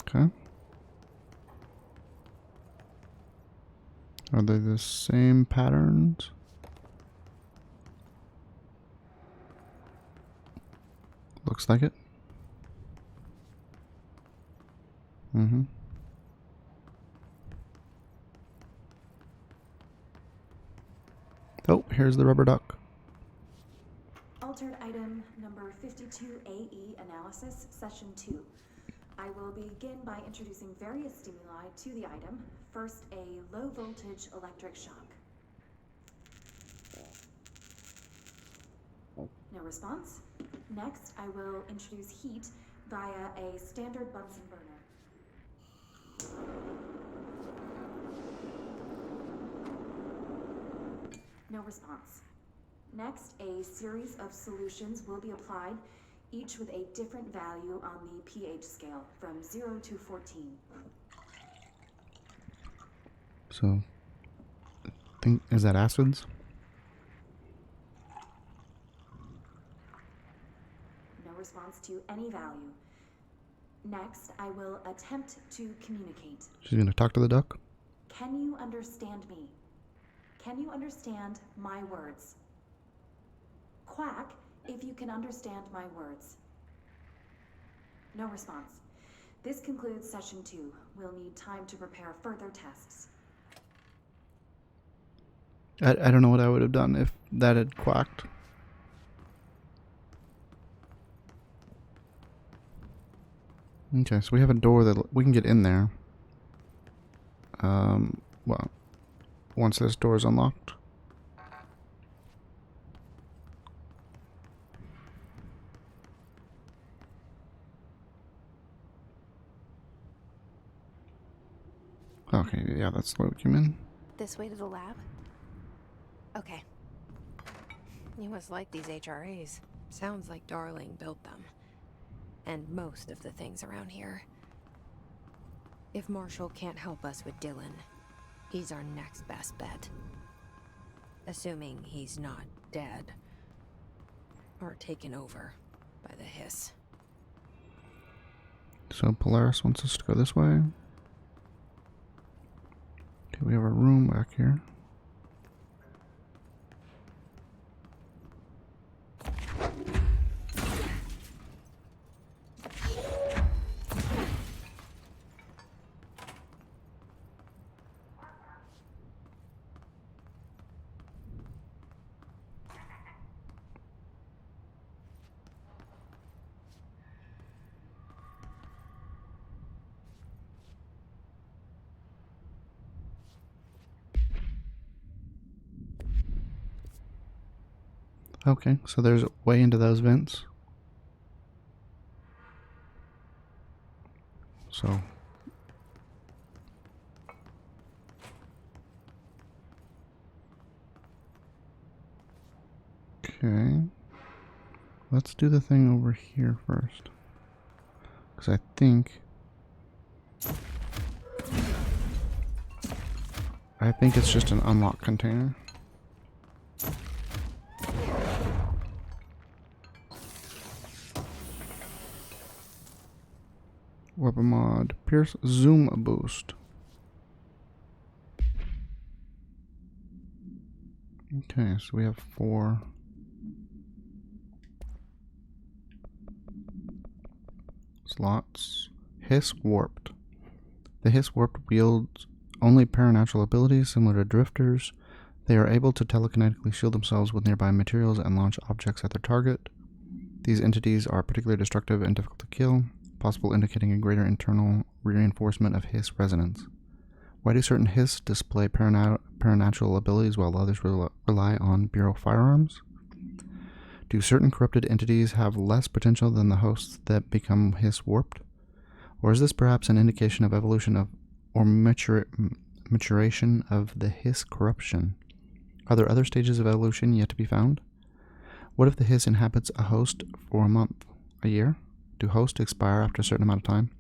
[SPEAKER 1] Okay. Are they the same patterns? Looks like it. Oh, here's the rubber duck.
[SPEAKER 4] Altered item number 52AE analysis, session 2. I will begin by introducing various stimuli to the item. First, a low voltage electric shock. No response. Next, I will introduce heat via a standard Bunsen burner. No response. Next, a series of solutions will be applied, each with a different value on the pH scale, from 0 to 14.
[SPEAKER 1] So, is that acids?
[SPEAKER 4] No response to any value. Next, I will attempt to communicate.
[SPEAKER 1] She's gonna talk to the duck?
[SPEAKER 4] Can you understand me? Can you understand my words? Quack if you can understand my words. No response. This concludes session 2. We'll need time to prepare further tests.
[SPEAKER 1] I don't know what I would have done if that had quacked. Okay, so we have a door that we can get in there. Well, once this door is unlocked. Okay, yeah, that's the way we came in.
[SPEAKER 8] This way to the lab? Okay. You must like these HRAs. Sounds like Darling built them. And most of the things around here. If Marshall can't help us with Dylan, he's our next best bet. Assuming he's not dead. Or taken over by the hiss.
[SPEAKER 1] So Polaris wants us to go this way. Okay, we have a room back here. Okay, so there's a way into those vents. So okay, let's do the thing over here first, because I think it's just an unlock container. Weapon mod, Pierce Zoom Boost. Okay, so we have 4. Slots. Hiss Warped. The Hiss Warped wields only paranatural abilities similar to drifters. They are able to telekinetically shield themselves with nearby materials and launch objects at their target. These entities are particularly destructive and difficult to kill, possible indicating a greater internal reinforcement of Hiss resonance. Why do certain Hiss display paranatural abilities while others rely on Bureau firearms? Do certain corrupted entities have less potential than the hosts that become Hiss warped? Or is this perhaps an indication of evolution of or maturation of the Hiss corruption? Are there other stages of evolution yet to be found? What if the Hiss inhabits a host for a month, a year? Do hosts expire after a certain amount of time?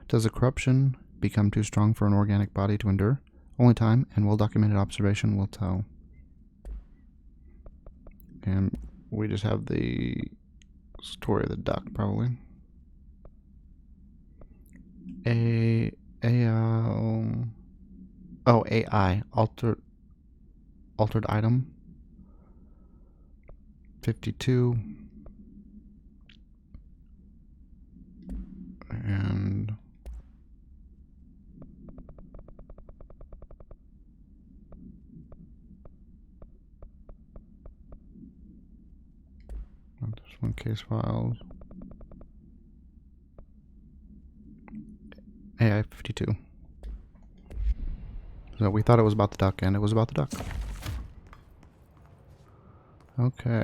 [SPEAKER 1] Does the corruption become too strong for an organic body to endure? Only time and well-documented observation will tell. And we just have the story of the duck, probably. AI. Altered item. 52. And this one, case files. AI 52. So we thought it was about the duck, and it was about the duck. Okay.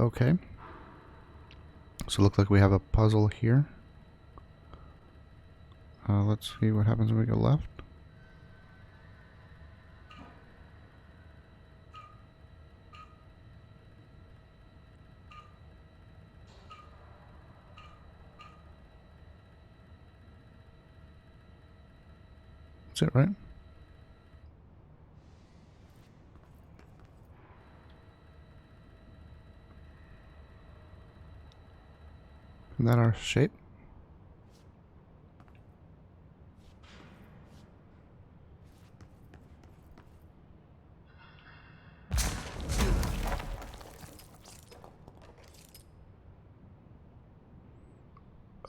[SPEAKER 1] Okay. So it looks like we have a puzzle here. Let's see what happens when we go left. That's it, right? Isn't that our shape?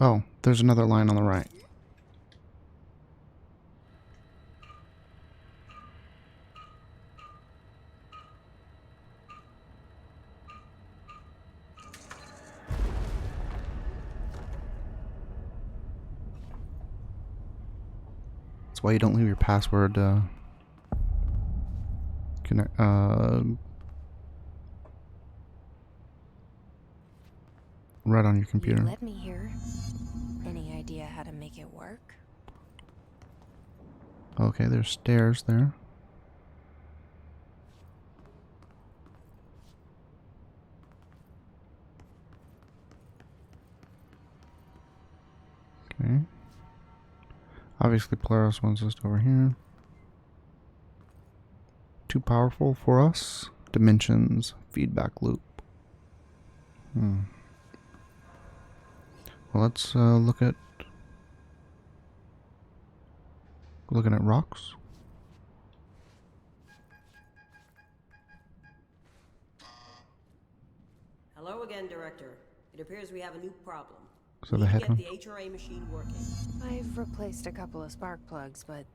[SPEAKER 1] Oh, there's another line on the right. That's why you don't leave your password right on your computer.
[SPEAKER 8] You let me here. Any idea how to make it work?
[SPEAKER 1] Okay, there's stairs there. Okay. Obviously, Polaris wants us over here. Too powerful for us. Dimensions. Feedback loop. Well, let's looking at rocks.
[SPEAKER 11] Hello again, Director. It appears we have a new problem.
[SPEAKER 1] So
[SPEAKER 11] We
[SPEAKER 1] the
[SPEAKER 11] need to
[SPEAKER 1] head one.
[SPEAKER 11] get the HRA machine working.
[SPEAKER 8] I've replaced a couple of spark plugs, but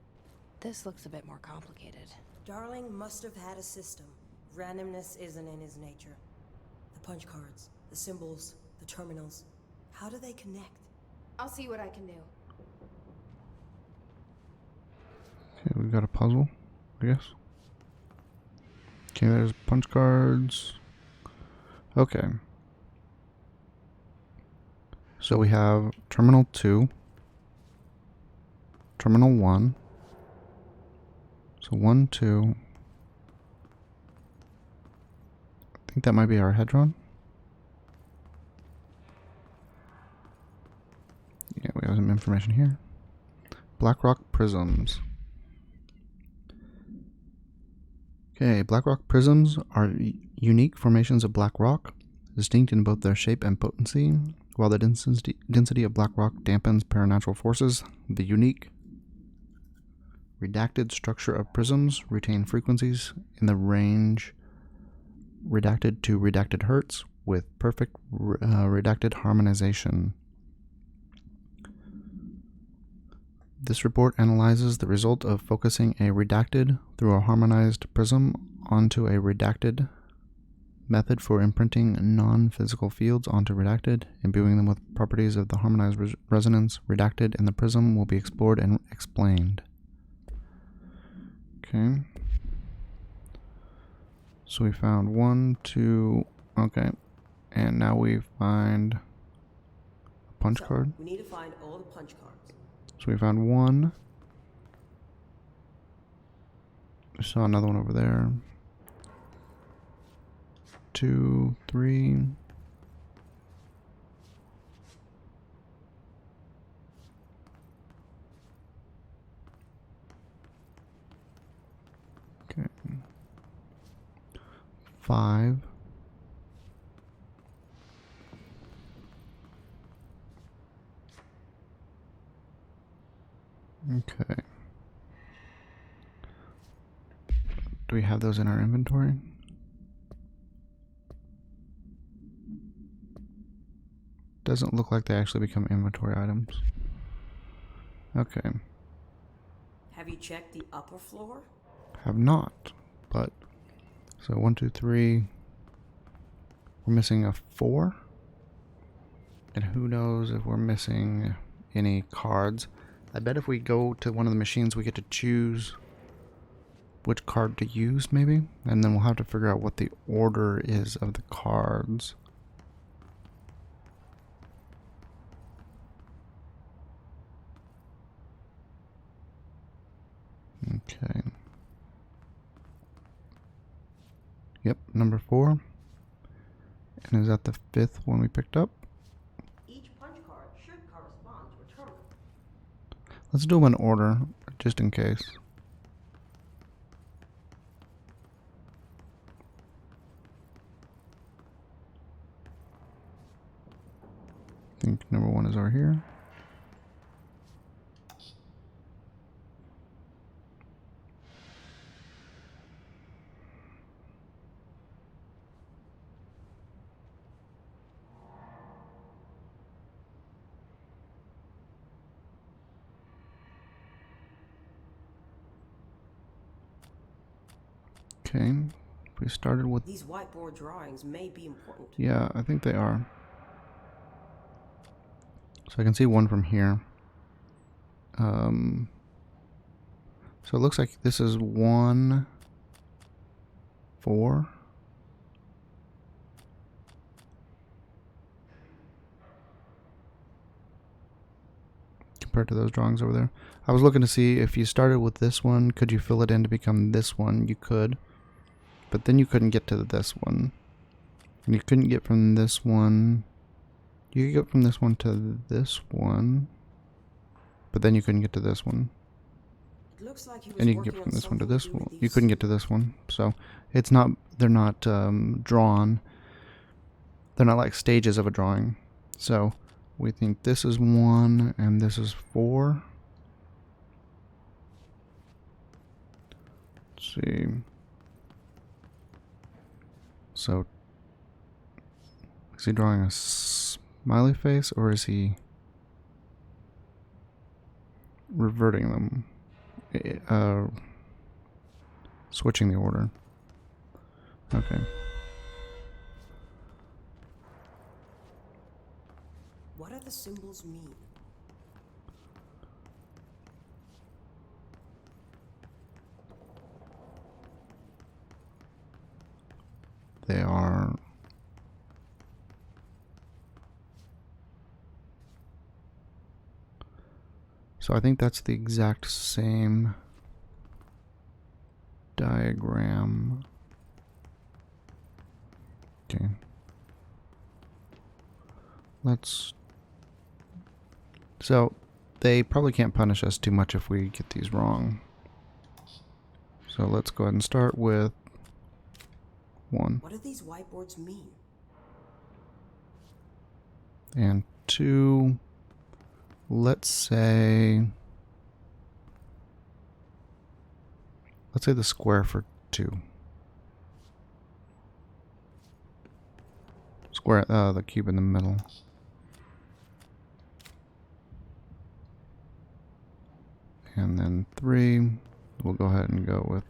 [SPEAKER 8] this looks a bit more complicated.
[SPEAKER 11] Darling must have had a system. Randomness isn't in his nature. The punch cards, the symbols, the terminals. How do they connect?
[SPEAKER 3] I'll see what I can do.
[SPEAKER 1] Okay, we've got a puzzle, I guess. Okay, there's punch cards. Okay. So we have Terminal 2. Terminal 1. So 1, 2. I think that might be our Hedron. Yeah, we have some information here. Blackrock prisms. Okay, Blackrock prisms are unique formations of black rock, distinct in both their shape and potency. While the density of black rock dampens paranatural forces, the unique redacted structure of prisms retain frequencies in the range redacted to redacted hertz with perfect redacted harmonization. This report analyzes the result of focusing a redacted through a harmonized prism onto a redacted method for imprinting non-physical fields onto redacted, imbuing them with properties of the harmonized resonance. Redacted in the prism will be explored and explained. Okay. So we found 1, 2, okay. And now we find a punch card.
[SPEAKER 11] We need to find all the punch cards.
[SPEAKER 1] So we found 1. We saw another one over there. 2, 3. Okay. 5. Okay. Do we have those in our inventory? Doesn't look like they actually become inventory items. Okay.
[SPEAKER 11] Have you checked the upper floor?
[SPEAKER 1] Have not, but so 1, 2, 3. We're missing a 4. And who knows if we're missing any cards. I bet if we go to one of the machines, we get to choose which card to use, maybe? And then we'll have to figure out what the order is of the cards. Okay. Yep, number 4. And is that the 5th one we picked up?
[SPEAKER 11] Each punch card should correspond to a terminal.
[SPEAKER 1] Let's do them in order, just in case. I think number 1 is over here. Okay. We started with...
[SPEAKER 11] These whiteboard drawings may be important.
[SPEAKER 1] Yeah, I think they are. So I can see one from here. So it looks like this is 1, 4. Compared to those drawings over there. I was looking to see if you started with this one, could you fill it in to become this one? You could. But then you couldn't get to this one. And you couldn't get from this one. You could get from this one to this one. But then you couldn't get to this one.
[SPEAKER 11] It looks like he was
[SPEAKER 1] And you can get
[SPEAKER 11] working
[SPEAKER 1] from
[SPEAKER 11] on
[SPEAKER 1] this one to
[SPEAKER 11] something
[SPEAKER 1] this
[SPEAKER 11] do with
[SPEAKER 1] one. You
[SPEAKER 11] these-
[SPEAKER 1] couldn't get to this one. So it's not, they're not drawn. They're not like stages of a drawing. So we think this is 1 and this is 4. Let's see. So is he drawing a smiley face or is he reverting them? Switching the order. Okay.
[SPEAKER 11] What do the symbols mean?
[SPEAKER 1] They are... So I think that's the exact same diagram. Okay. Let's... So they probably can't punish us too much if we get these wrong. So let's go ahead and start with 1.
[SPEAKER 11] What do these whiteboards mean?
[SPEAKER 1] And 2, let's say the square for 2. Square, the cube in the middle. And then 3, we'll go ahead and go with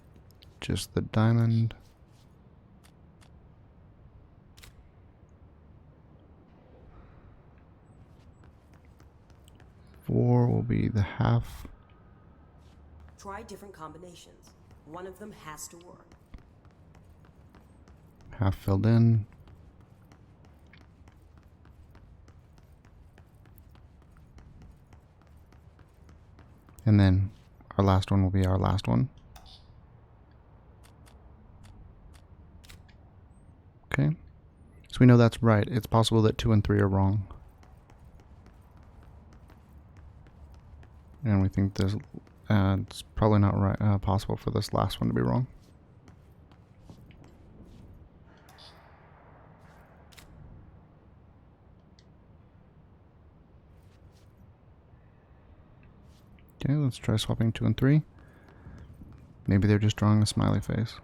[SPEAKER 1] just the diamond. Four will be the half.
[SPEAKER 11] Try different combinations. One of them has to work.
[SPEAKER 1] Half filled in. And then our last one will be our last one. Okay. So we know that's right. It's possible that 2 and 3 are wrong. And we think this, it's probably not right, possible for this last one to be wrong. Okay, let's try swapping 2 and 3. Maybe they're just drawing a smiley face.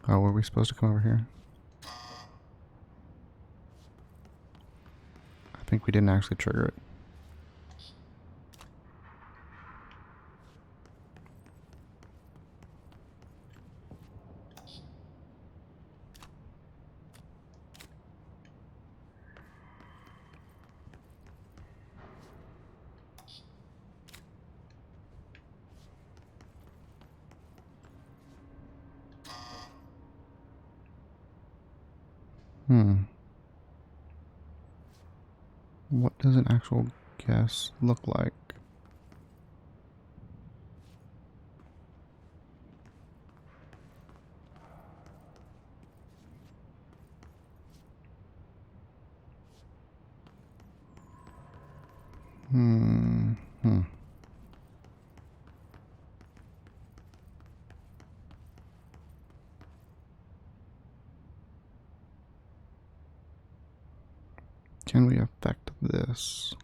[SPEAKER 1] Oh, were we supposed to come over here? I think we didn't actually trigger it. What does an actual guess look like? Can we affect this?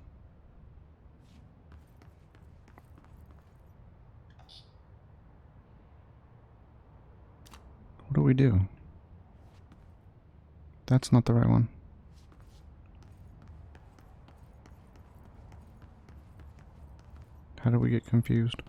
[SPEAKER 1] What do we do? That's not the right one. How do we get confused?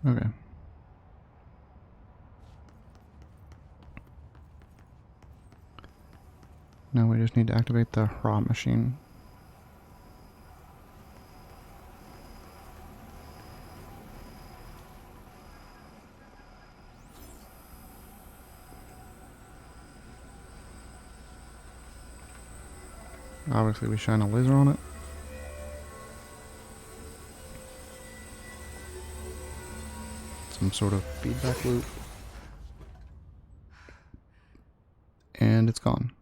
[SPEAKER 1] Okay. Now we just need to activate the HRA machine. Obviously we shine a laser on it. Some sort of feedback loop. And it's gone.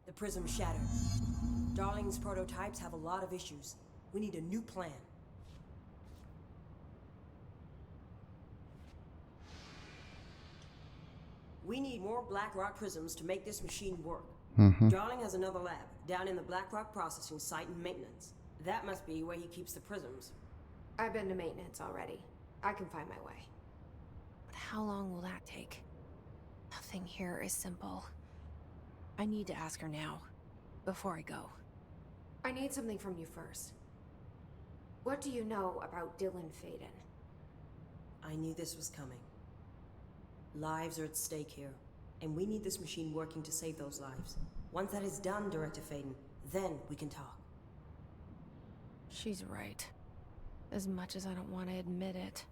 [SPEAKER 11] The prism shattered. Darling's prototypes have a lot of issues. We need a new plan. We need more Black Rock prisms to make this machine work. Darling has another lab down in the Black Rock processing site and maintenance. That must be where he keeps the prisms.
[SPEAKER 8] I've been to maintenance already. I can find my way. But how long will that take? Nothing here is simple. I need to ask her now, before I go. I need something from you first. What do you know about Dylan Faden?
[SPEAKER 11] I knew this was coming. Lives are at stake here, and we need this machine working to save those lives. Once that is done, Director Faden, then we can talk.
[SPEAKER 8] She's right. As much as I don't want to admit it,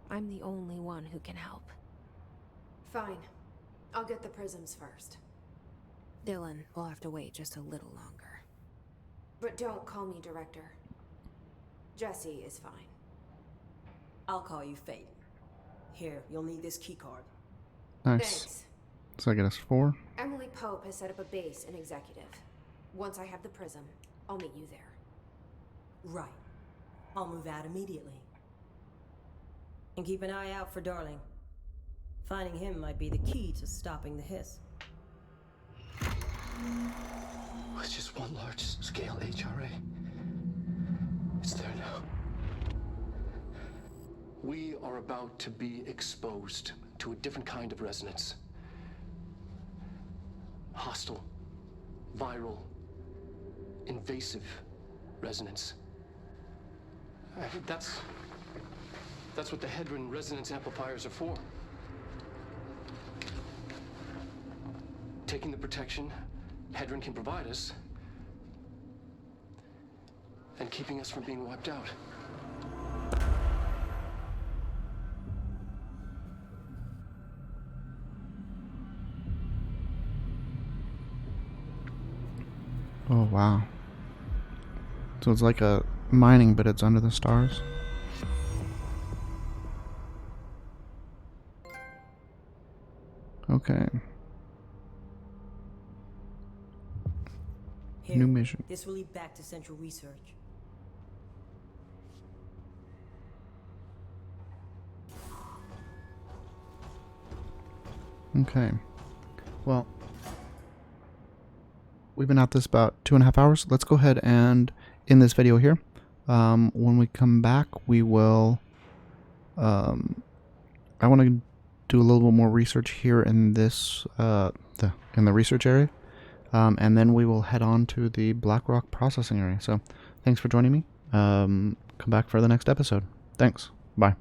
[SPEAKER 8] I'm the only one who can help. Fine. I'll get the prisms first. Dylan will have to wait just a little longer. But don't call me Director. Jesse is fine.
[SPEAKER 11] I'll call you Faden. Here, you'll need this keycard.
[SPEAKER 1] Nice.
[SPEAKER 8] Thanks.
[SPEAKER 1] So I get us 4.
[SPEAKER 8] Emily Pope has set up a base in Executive. Once I have the prism, I'll meet you there.
[SPEAKER 11] Right. I'll move out immediately. And keep an eye out for Darling. Finding him might be the key to stopping the hiss.
[SPEAKER 9] It's just one large-scale HRA. It's there now. We are about to be exposed to a different kind of resonance. Hostile, viral, invasive resonance. I think that's what the Hedron resonance amplifiers are for. Taking the protection Hedron can provide us, and keeping us from being wiped out.
[SPEAKER 1] Oh wow. So it's like a mining, but it's under the stars. Okay.
[SPEAKER 11] Here,
[SPEAKER 1] New mission.
[SPEAKER 11] this will lead back to Central Research.
[SPEAKER 1] Okay. Well, we've been at this about 2.5 hours. Let's go ahead and end this video here. When we come back, we will. I want to do a little bit more research here in this in the research area, and then we will head on to the Black Rock processing area. So, thanks for joining me. Come back for the next episode. Thanks. Bye.